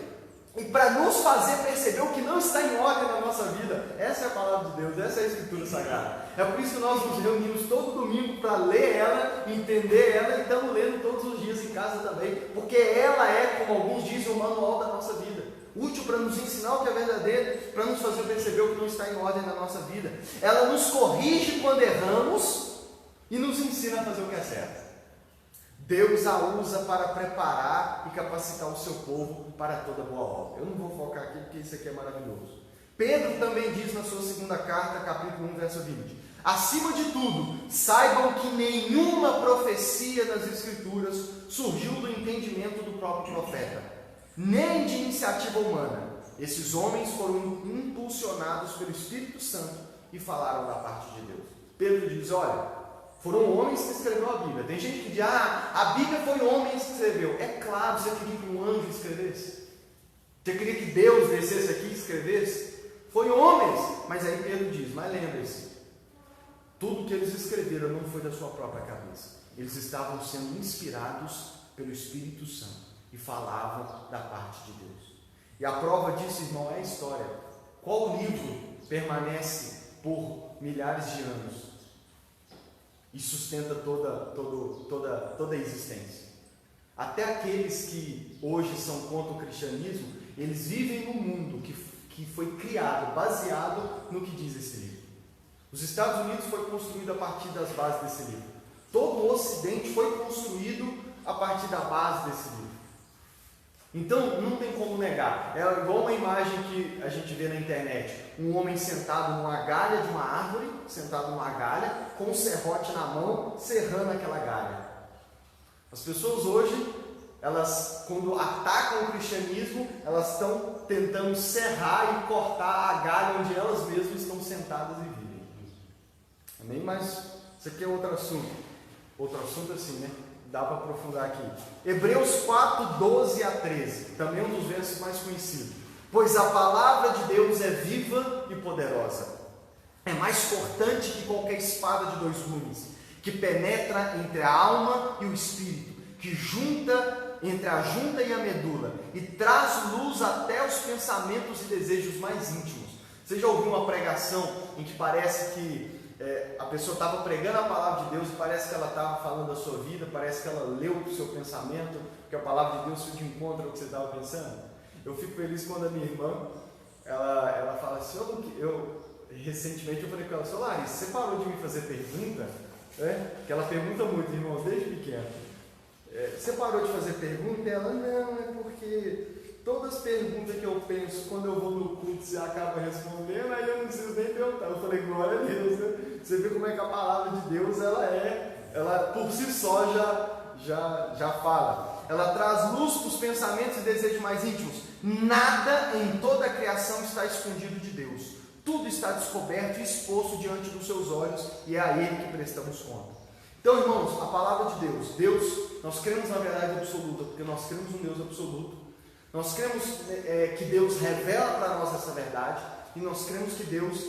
e para nos fazer perceber o que não está em ordem na nossa vida. Essa é a palavra de Deus, essa é a escritura sagrada. É por isso que nós nos reunimos todo domingo para ler ela, entender ela, e estamos lendo todos os dias em casa também, porque ela é, como alguns dizem, o manual da nossa vida. Útil para nos ensinar o que é verdadeiro, para nos fazer perceber o que não está em ordem na nossa vida. Ela nos corrige quando erramos e nos ensina a fazer o que é certo. Deus a usa para preparar e capacitar o seu povo para toda boa obra. Eu não vou focar aqui porque isso aqui é maravilhoso. Pedro também diz na sua segunda carta, capítulo 1, verso 20: acima de tudo, saibam que nenhuma profecia das Escrituras surgiu do entendimento do próprio profeta, nem de iniciativa humana. Esses homens foram impulsionados pelo Espírito Santo e falaram da parte de Deus. Pedro diz, olha, foram homens que escreveram a Bíblia. Tem gente que diz, a Bíblia foi homens que escreveu. É claro, você queria que um anjo escrevesse? Você queria que Deus descesse aqui e escrevesse? Foi homens. Mas aí Pedro diz, mas lembre-se, tudo que eles escreveram não foi da sua própria cabeça. Eles estavam sendo inspirados pelo Espírito Santo e falavam da parte de Deus. E a prova disso, irmão, é a história. Qual livro permanece por milhares de anos e sustenta toda a existência? Até aqueles que hoje são contra o cristianismo, eles vivem num mundo que foi criado, baseado no que diz esse livro. Os Estados Unidos foi construído a partir das bases desse livro. Todo o Ocidente foi construído a partir da base desse livro. Então, não tem como negar. É igual uma imagem que a gente vê na internet. Um homem sentado numa galha de uma árvore, sentado numa galha, com um serrote na mão, serrando aquela galha. As pessoas hoje, elas, quando atacam o cristianismo, elas estão tentando serrar e cortar a galha onde elas mesmas estão sentadas e vivem. Amém? Mas isso aqui é outro assunto. Outro assunto assim, né? Dá para aprofundar aqui. Hebreus 4, 12 a 13. Também um dos versos mais conhecidos. pois a palavra de Deus é viva e poderosa. É mais cortante que qualquer espada de 2 gumes, que penetra entre a alma e o espírito, que junta entre a junta e a medula, e traz luz até os pensamentos e desejos mais íntimos. Você já ouviu uma pregação em que parece que a pessoa estava pregando a palavra de Deus e parece que ela estava falando da sua vida, parece que ela leu o seu pensamento, que a palavra de Deus foi de encontro ao que você estava pensando? Eu fico feliz quando a minha irmã, ela fala assim, recentemente eu falei com ela, seu Larissa, você parou de me fazer pergunta? Que ela pergunta muito, irmãos, desde pequeno. Você parou de fazer pergunta? E ela, não, é porque todas as perguntas que eu penso, quando eu vou no culto, você acaba respondendo, aí eu não preciso nem perguntar. Eu falei, glória a Deus, né? Você vê como é que a palavra de Deus, ela por si só já fala. Ela traz luz para os pensamentos e desejos mais íntimos. Nada em toda a criação está escondido de Deus. Tudo está descoberto e exposto diante dos seus olhos, e é a Ele que prestamos conta. Então, irmãos, a palavra de Deus, nós cremos na verdade absoluta, porque nós cremos no Deus absoluto. Nós cremos que Deus revela para nós essa verdade, e nós cremos que Deus,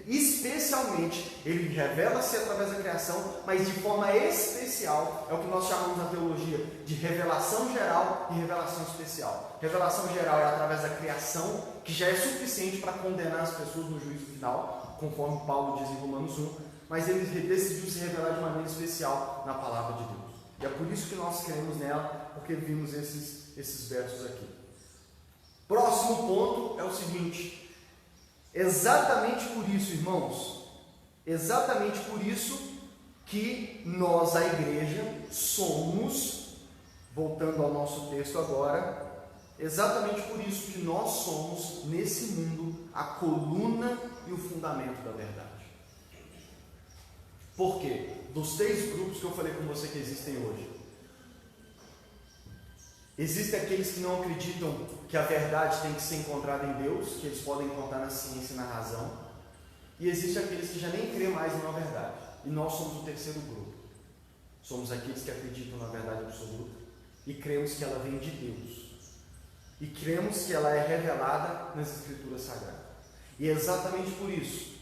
especialmente, Ele revela-se através da criação, mas de forma especial, é o que nós chamamos na teologia de revelação geral e revelação especial. Revelação geral é através da criação, que já é suficiente para condenar as pessoas no juízo final, conforme Paulo diz em Romanos 1, mas Ele decidiu se revelar de maneira especial na palavra de Deus. E é por isso que nós cremos nela, porque vimos esses versos aqui. Próximo ponto é o seguinte: exatamente por isso, irmãos, exatamente por isso que nós, a igreja, somos, voltando ao nosso texto agora, exatamente por isso que nós somos, nesse mundo, a coluna e o fundamento da verdade. Por quê? Dos 3 grupos que eu falei com você que existem hoje, existem aqueles que não acreditam que a verdade tem que ser encontrada em Deus, que eles podem encontrar na ciência e na razão, e existem aqueles que já nem creem mais na verdade, e nós somos o terceiro grupo. Somos aqueles que acreditam na verdade absoluta e cremos que ela vem de Deus, e cremos que ela é revelada nas Escrituras Sagradas. E é exatamente por isso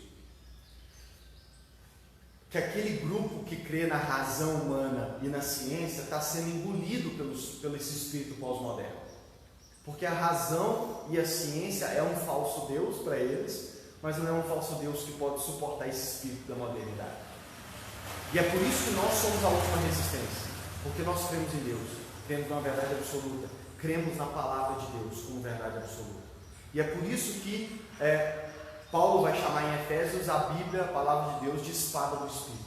que aquele grupo que crê na razão humana e na ciência está sendo engolido pelo esse espírito pós-moderno. Porque a razão e a ciência é um falso Deus para eles, mas não é um falso Deus que pode suportar esse espírito da modernidade. E é por isso que nós somos a última resistência, porque nós cremos em Deus, cremos na verdade absoluta, cremos na palavra de Deus como verdade absoluta. E é por isso que Paulo vai chamar em Efésios a Bíblia, a palavra de Deus, de espada do Espírito.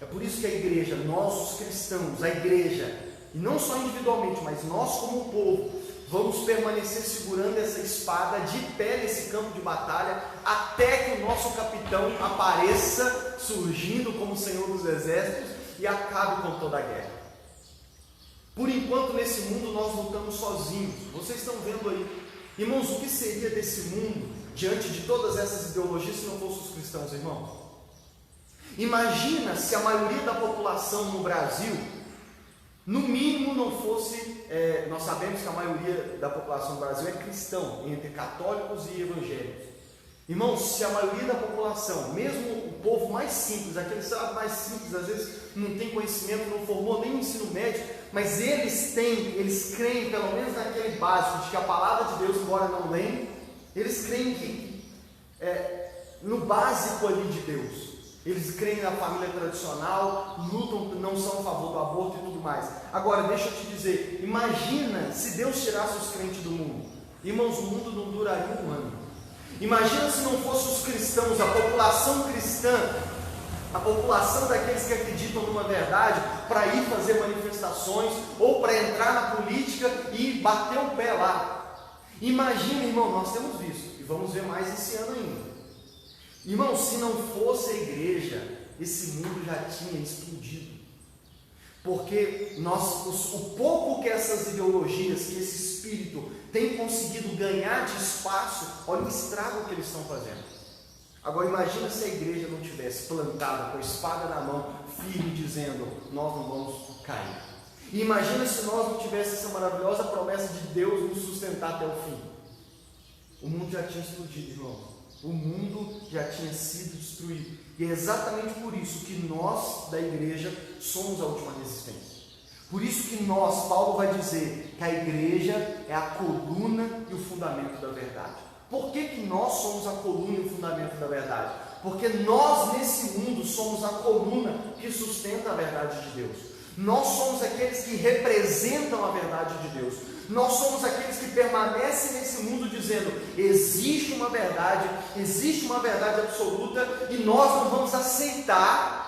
É por isso que a igreja, nós os cristãos, a igreja, e não só individualmente, mas nós como povo, vamos permanecer segurando essa espada de pé nesse campo de batalha, até que o nosso capitão apareça surgindo como Senhor dos Exércitos e acabe com toda a guerra. Por enquanto, nesse mundo, nós lutamos sozinhos. Vocês estão vendo aí. Irmãos, o que seria desse mundo diante de todas essas ideologias se não fossem os cristãos, irmãos? Imagina se a maioria da população no Brasil, no mínimo, não fosse, nós sabemos que a maioria da população no Brasil é cristão, entre católicos e evangélicos. Irmãos, se a maioria da população, mesmo o povo mais simples, aquele cidadão mais simples, às vezes não tem conhecimento, não formou nem o ensino médio, mas eles creem, pelo menos naquele básico, de que a palavra de Deus, embora não leiam, eles creem que no básico ali de Deus. Eles creem na família tradicional, lutam, não são a favor do aborto e tudo mais. Agora, deixa eu te dizer, imagina se Deus tirasse os crentes do mundo. Irmãos, o mundo não duraria um ano. Imagina se não fossem os cristãos, a população cristã, a população daqueles que acreditam numa verdade, para ir fazer manifestações, ou para entrar na política e bater o pé lá. Imagina, irmão, nós temos visto, e vamos ver mais esse ano ainda. Irmão, se não fosse a igreja, esse mundo já tinha explodido. Porque o pouco que essas ideologias, que esse espírito tem conseguido ganhar de espaço, olha o estrago que eles estão fazendo. Agora imagina se a igreja não tivesse plantada com a espada na mão, firme, dizendo, nós não vamos cair. E imagina se nós não tivéssemos essa maravilhosa promessa de Deus nos sustentar até o fim. O mundo já tinha explodido, irmão. O mundo já tinha sido destruído. E é exatamente por isso que nós, da igreja, somos a última resistência. Por isso que nós, Paulo vai dizer que a igreja é a coluna e o fundamento da verdade. Por que nós somos a coluna e o fundamento da verdade? Porque nós, nesse mundo, somos a coluna que sustenta a verdade de Deus. Nós somos aqueles que representam a verdade de Deus. Nós somos aqueles que permanecem nesse mundo dizendo: existe uma verdade absoluta, e nós não vamos aceitar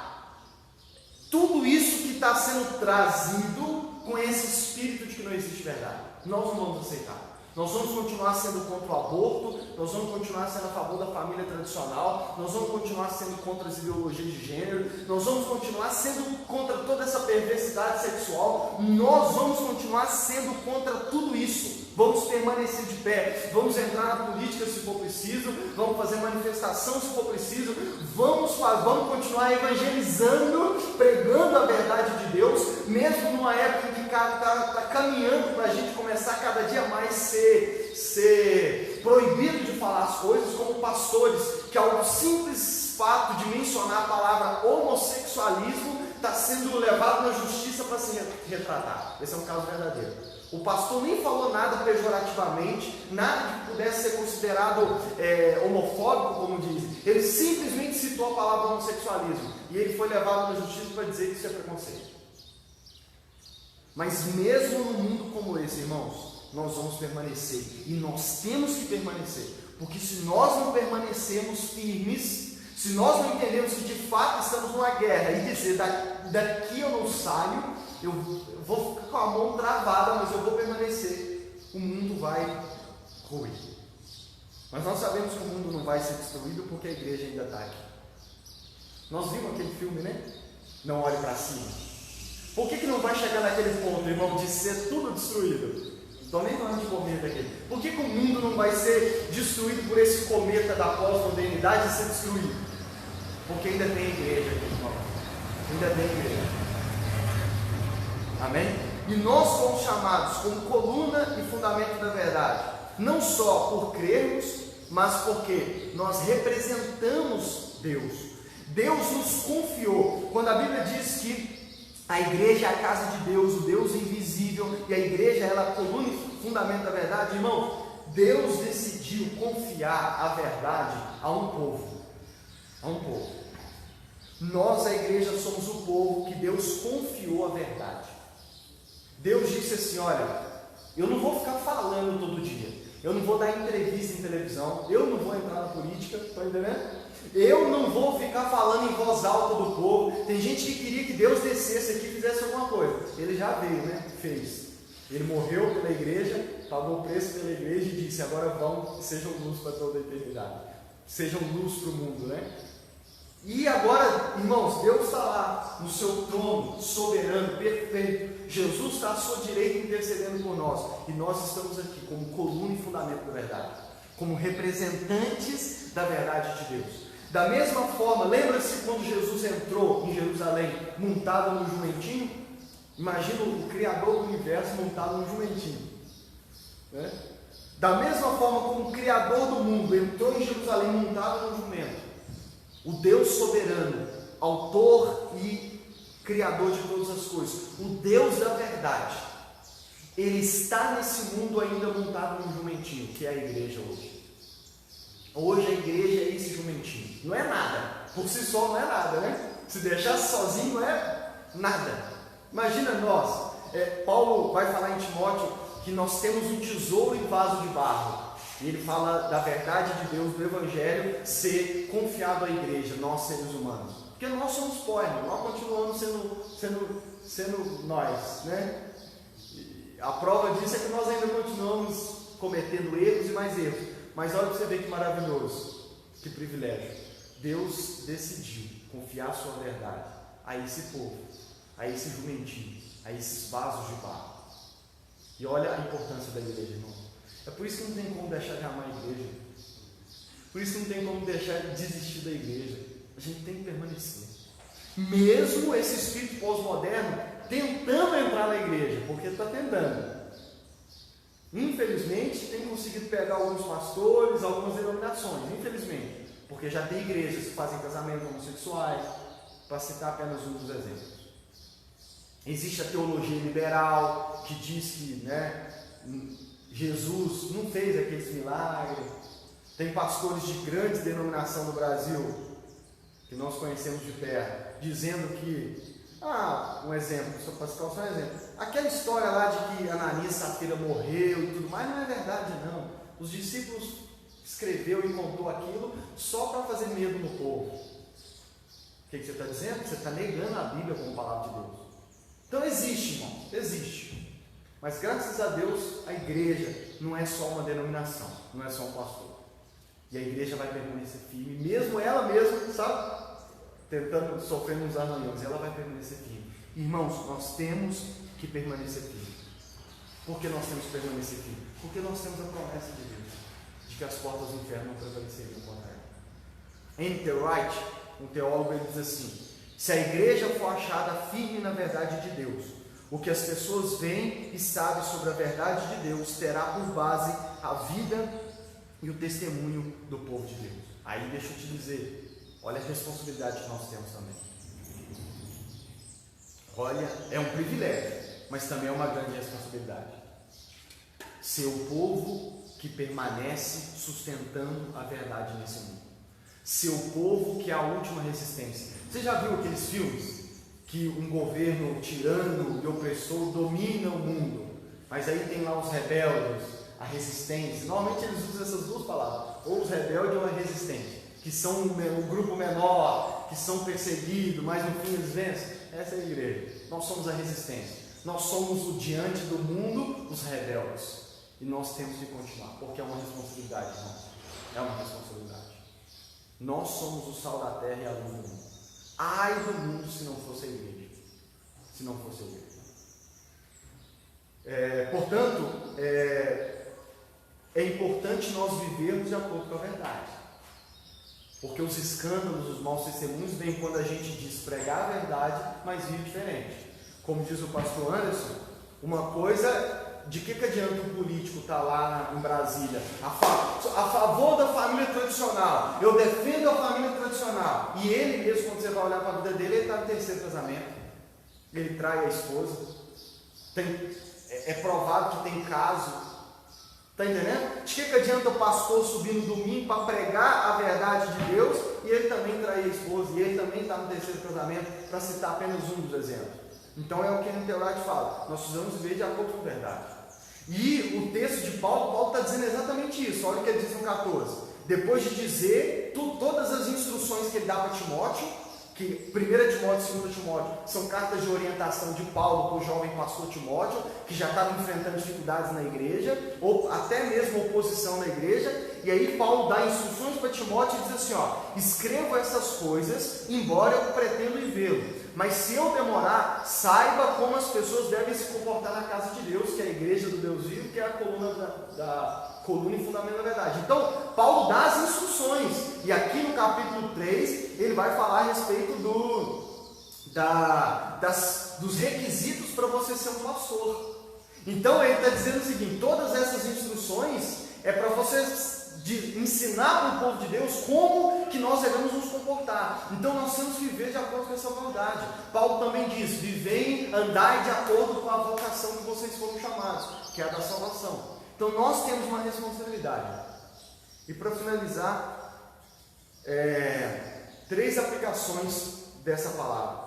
tudo isso que está sendo trazido com esse espírito de que não existe verdade. Nós não vamos aceitar. Nós vamos continuar sendo contra o aborto, nós vamos continuar sendo a favor da família tradicional, nós vamos continuar sendo contra as ideologias de gênero, nós vamos continuar sendo contra toda essa perversidade sexual, nós vamos continuar sendo contra tudo isso. Vamos permanecer de pé, vamos entrar na política se for preciso, vamos fazer manifestação se for preciso, vamos continuar evangelizando, pregando a verdade de Deus, mesmo numa época em que está caminhando para a gente começar cada dia mais ser proibido de falar as coisas, como pastores, que ao simples fato de mencionar a palavra homossexualismo está sendo levado na justiça para se retratar. Esse é um caso verdadeiro. O pastor nem falou nada pejorativamente, nada que pudesse ser considerado homofóbico, como dizem. Ele simplesmente citou a palavra homossexualismo e ele foi levado na justiça para dizer que isso é preconceito. Mas mesmo num mundo como esse, irmãos, nós vamos permanecer, e nós temos que permanecer, porque se nós não permanecermos firmes, se nós não entendemos que de fato estamos numa guerra e dizer: daqui eu não saio, eu vou ficar com a mão travada, mas eu vou permanecer, o mundo vai ruir. Mas nós sabemos que o mundo não vai ser destruído porque a igreja ainda está aqui. Nós vimos aquele filme, né? Não Olhe para Cima. Por que não vai chegar naquele ponto, irmão, de ser tudo destruído? Estou nem falando de cometa aqui. Por que o mundo não vai ser destruído por esse cometa da pós-modernidade e ser destruído? Porque ainda tem igreja aqui, irmão. Ainda tem igreja. Amém? E nós somos chamados como coluna e fundamento da verdade, não só por crermos, mas porque nós representamos Deus. Deus nos confiou. Quando a Bíblia diz que a igreja é a casa de Deus, o Deus invisível, e a igreja ela é a coluna e fundamento da verdade, irmão, Deus decidiu confiar a verdade a um povo. A um povo. Nós, a igreja, somos o povo que Deus confiou a verdade. Deus disse assim: olha, eu não vou ficar falando todo dia, eu não vou dar entrevista em televisão, eu não vou entrar na política, está entendendo? Eu não vou ficar falando em voz alta do povo. Tem gente que queria que Deus descesse aqui e fizesse alguma coisa. Ele já veio, né? Fez. Ele morreu pela igreja, pagou o preço pela igreja e disse: agora vão, sejam luz para toda a eternidade. Sejam luz para o mundo, né? E agora, irmãos, Deus está lá no seu trono, soberano, perfeito. Jesus está à sua direita intercedendo por nós. E nós estamos aqui como coluna e fundamento da verdade, como representantes da verdade de Deus. Da mesma forma, lembra-se quando Jesus entrou em Jerusalém montado no jumentinho? Imagina o Criador do universo montado no jumentinho, né? Da mesma forma como o Criador do mundo entrou em Jerusalém montado no jumento, o Deus soberano, autor e criador de todas as coisas, o Deus da verdade, Ele está nesse mundo ainda montado no jumentinho, que é a igreja hoje. Hoje a igreja é esse jumentinho. Não é nada. Por si só não é nada, né? Se deixasse sozinho não é nada. Imagina nós. Paulo vai falar em Timóteo que nós temos um tesouro em vaso de barro. E ele fala da verdade de Deus, do Evangelho, ser confiado à igreja, nós seres humanos. Porque nós somos pó, irmão. Nós continuamos sendo nós, né? E a prova disso é que nós ainda continuamos cometendo erros e mais erros. Mas olha para você ver que maravilhoso, que privilégio. Deus decidiu confiar a sua verdade a esse povo, a esse jumentinho, a esses vasos de barro. E olha a importância da igreja, irmão. É por isso que não tem como deixar de amar a igreja. Por isso que não tem como deixar de desistir da igreja. A gente tem que permanecer. Mesmo esse espírito pós-moderno tentando entrar na igreja, porque está tentando. Infelizmente, tem conseguido pegar alguns pastores, algumas denominações, infelizmente, porque já tem igrejas que fazem casamento homossexuais, para citar apenas um dos exemplos. Existe a teologia liberal, que diz que Jesus não fez aqueles milagres. Tem pastores de grande denominação no Brasil, que nós conhecemos de perto, dizendo que, um exemplo, só para citar só um exemplo, aquela história lá de que Ananias e Safira morreu e tudo mais, não é verdade não. Os discípulos escreveu e contou aquilo só para fazer medo no povo. O que você está dizendo? Você está negando a Bíblia como palavra de Deus. Então existe, irmão, existe. Mas graças a Deus, a igreja não é só uma denominação, não é só um pastor. E a igreja vai permanecer firme, mesmo ela mesma, sabe? Tentando, sofrendo uns arranhões, ela vai permanecer firme. Irmãos, nós temos que permanecer firme. Por que nós temos que permanecer firme? Porque nós temos a promessa de Deus, de que as portas do inferno não prevaleceriam contra ela. N.T. Wright, um teólogo, ele diz assim: se a igreja for achada firme na verdade de Deus, o que as pessoas veem e sabem sobre a verdade de Deus terá por base a vida e o testemunho do povo de Deus. Aí deixa eu te dizer, olha a responsabilidade que nós temos também. Olha, é um privilégio, mas também é uma grande responsabilidade. Ser o povo que permanece sustentando a verdade nesse mundo. Ser o povo que é a última resistência. Você já viu aqueles filmes que um governo tirano e opressor domina o mundo, mas aí tem lá os rebeldes, a resistência? Normalmente eles usam essas duas palavras, ou os rebeldes ou a resistência, que são um grupo menor, que são perseguidos, mas no fim eles vencem. Essa é a igreja. Nós somos a resistência. Nós somos o diante do mundo, os rebeldes. E nós temos que continuar, porque é uma responsabilidade, irmão. É uma responsabilidade. Nós somos o sal da terra e a luz do mundo. Ai do mundo se não fosse a igreja. Se não fosse a igreja. Portanto, é importante nós vivermos de acordo com a verdade. Porque os escândalos, os maus testemunhos vêm quando a gente diz pregar a verdade, mas vive diferente. Como diz o pastor Anderson, uma coisa, de que adianta um político estar lá em Brasília a favor da família tradicional, eu defendo a família tradicional, e ele mesmo, quando você vai olhar para a vida dele, ele está no terceiro casamento, ele trai a esposa, é provado que tem caso. Está entendendo? De que adianta o pastor subir no domingo para pregar a verdade de Deus e ele também trair a esposa, e ele também está no terceiro casamento, para citar apenas um dos exemplos? Então é o que a N.T. Wright fala, nós precisamos viver de acordo com a verdade. E o texto de Paulo está dizendo exatamente isso. Olha o que ele diz no 14. Depois de dizer todas as instruções que ele dá para Timóteo, que 1 Timóteo e 2 Timóteo são cartas de orientação de Paulo para o jovem pastor Timóteo, que já estava enfrentando dificuldades na igreja, ou até mesmo oposição na igreja, e aí Paulo dá instruções para Timóteo e diz assim: escrevo essas coisas, embora eu pretendo ir vê-lo, mas se eu demorar, saiba como as pessoas devem se comportar na casa de Deus, que é a igreja do Deus vivo, que é a coluna e fundamento da verdade. Então, Paulo dá as instruções, e aqui no capítulo 3, ele vai falar a respeito dos requisitos para você ser um pastor. Então, ele está dizendo o seguinte: todas essas instruções é para você ensinar para o povo de Deus como que nós devemos nos comportar. Então, nós temos que viver de acordo com essa verdade. Paulo também diz: vivei, andai de acordo com a vocação que vocês foram chamados, que é a da salvação. Então nós temos uma responsabilidade. E para finalizar, 3 aplicações dessa palavra.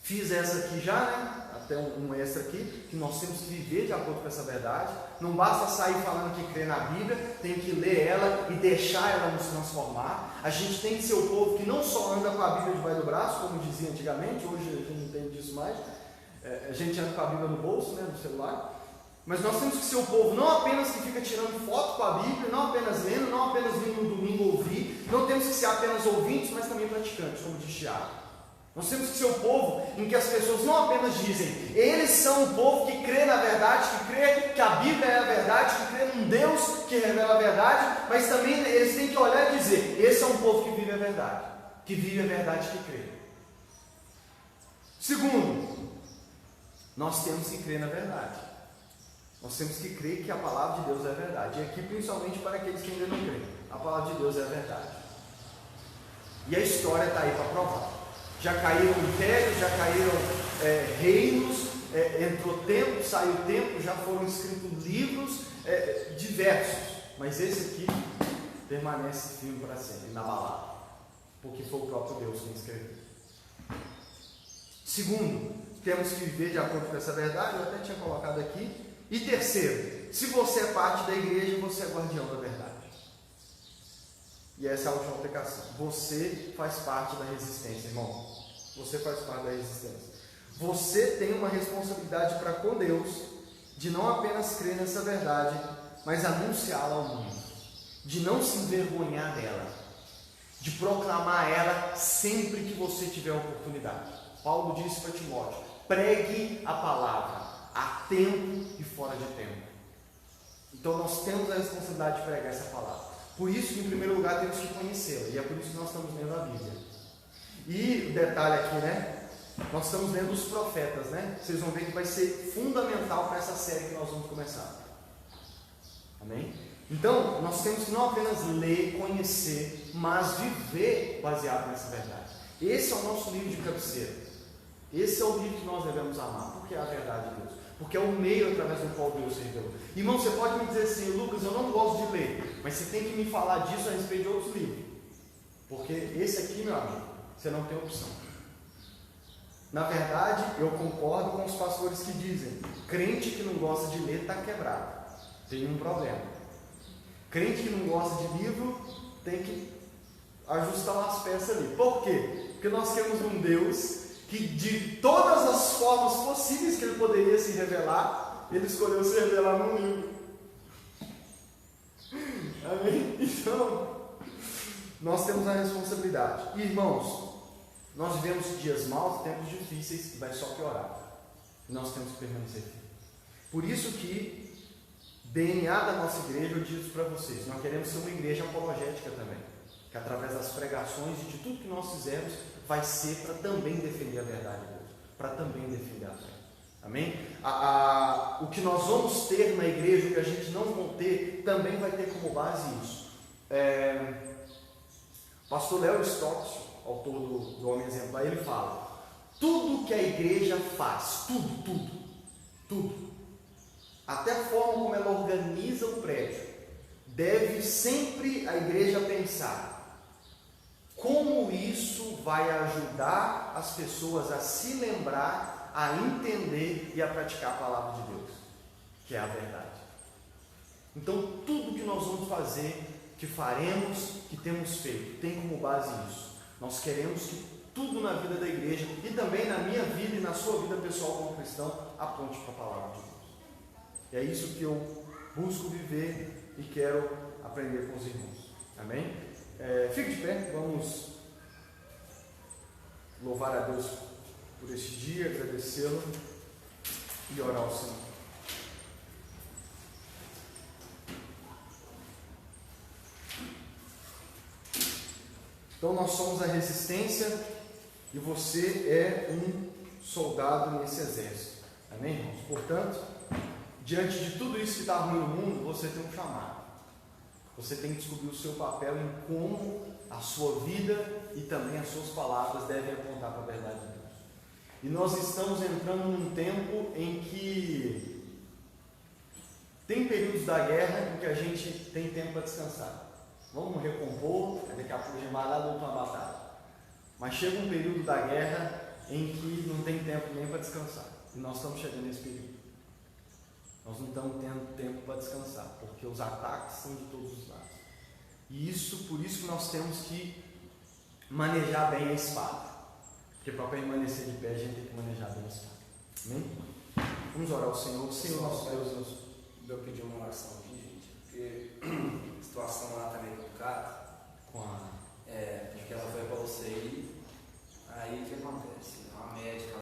Fiz essa aqui já, né? Até um extra aqui, que nós temos que viver de acordo com essa verdade. Não basta sair falando que crê na Bíblia, tem que ler ela e deixar ela nos transformar. A gente tem que ser o povo que não só anda com a Bíblia debaixo do braço, como dizia antigamente, hoje a gente não tem disso mais. A gente anda com a Bíblia no bolso, né, no celular. Mas nós temos que ser o povo não apenas que fica tirando foto com a Bíblia, não apenas lendo, não apenas vindo no domingo ouvir, não temos que ser apenas ouvintes, mas também praticantes, como diz Tiago. Nós temos que ser o povo em que as pessoas não apenas dizem, eles são o povo que crê na verdade, que crê que a Bíblia é a verdade, que crê num Deus que revela a verdade, mas também eles têm que olhar e dizer, esse é um povo que vive a verdade que crê. Segundo, nós temos que crer na verdade. Nós temos que crer que a palavra de Deus é verdade. E aqui, principalmente para aqueles que ainda não creem, a palavra de Deus é verdade. E a história está aí para provar. Já caíram impérios, já caíram reinos, entrou tempo, saiu tempo, já foram escritos livros diversos. Mas esse aqui permanece firme para sempre, inabalável, porque foi o próprio Deus quem escreveu. Segundo, temos que viver de acordo com essa verdade, eu até tinha colocado aqui. E terceiro, se você é parte da igreja, você é guardião da verdade. E essa é a última aplicação. Você faz parte da resistência, irmão. Você faz parte da resistência. Você tem uma responsabilidade para com Deus, de não apenas crer nessa verdade, mas anunciá-la ao mundo. De não se envergonhar dela. De proclamar ela sempre que você tiver oportunidade. Paulo disse para Timóteo: pregue a palavra, a tempo e fora de tempo. Então nós temos a responsabilidade de pregar essa palavra. Por isso que em primeiro lugar temos que conhecê-la. E é por isso que nós estamos lendo a Bíblia. E o detalhe aqui, né? Nós estamos lendo os profetas, né? Vocês vão ver que vai ser fundamental para essa série que nós vamos começar. Amém? Então, nós temos que não apenas ler, conhecer, mas viver baseado nessa verdade. Esse é o nosso livro de cabeceira. Esse é o livro que nós devemos amar, porque é a verdade de Deus. Porque é o meio através do qual Deus se revelou. Irmão, você pode me dizer assim: Lucas, eu não gosto de ler, mas você tem que me falar disso a respeito de outros livros. Porque esse aqui, meu amigo, você não tem opção. Na verdade, eu concordo com os pastores que dizem: crente que não gosta de ler está quebrado, tem um problema. Crente que não gosta de livro tem que ajustar umas peças ali. Por quê? Porque nós temos um Deus que, de todas as formas possíveis que ele poderia se revelar, ele escolheu se revelar num livro. Amém? Então, nós temos a responsabilidade. E, irmãos, nós vivemos dias maus, tempos difíceis, que vai só piorar. E nós temos que permanecer firmes. Por isso que DNA da nossa igreja, eu digo para vocês, nós queremos ser uma igreja apologética também, que através das pregações e de tudo que nós fizermos, vai ser para também defender a verdade de Deus, para também defender a fé. Amém? O que nós vamos ter na igreja, o que a gente não vai ter, também vai ter como base isso. Pastor Léo Stokes, autor do Homem Exemplar, ele fala: tudo que a igreja faz, tudo, até a forma como ela organiza o prédio, deve sempre a igreja pensar como isso vai ajudar as pessoas a se lembrar, a entender e a praticar a palavra de Deus, que é a verdade. Então, tudo que nós vamos fazer, que faremos, que temos feito, tem como base isso. Nós queremos que tudo na vida da igreja, e também na minha vida e na sua vida pessoal como cristão, aponte para a palavra de Deus. E é isso que eu busco viver e quero aprender com os irmãos. Amém? Fique de pé, vamos louvar a Deus por este dia, agradecê-lo e orar ao Senhor. Então nós somos a resistência e você é um soldado nesse exército. Amém, irmãos? Portanto, diante de tudo isso que está ruim no mundo, você tem um chamado. Você tem que descobrir o seu papel em como a sua vida e também as suas palavras devem apontar para a verdade de Deus. E nós estamos entrando num tempo em que tem períodos da guerra em que a gente tem tempo para descansar. Vamos recompor, daqui a pouco a gente vai lá lutar uma batalha. Mas chega um período da guerra em que não tem tempo nem para descansar. E nós estamos chegando nesse período. Nós não estamos tendo tempo para descansar, porque os ataques são de todos os lados. E por isso que nós temos que manejar bem a espada. Porque para permanecer de pé, a gente tem que manejar bem a espada. Amém? Vamos orar ao Senhor. Senhor, nosso Deus, eu pedi uma oração aqui, gente, porque a situação lá está meio complicada. Porque ela foi para você aí o que acontece? Uma médica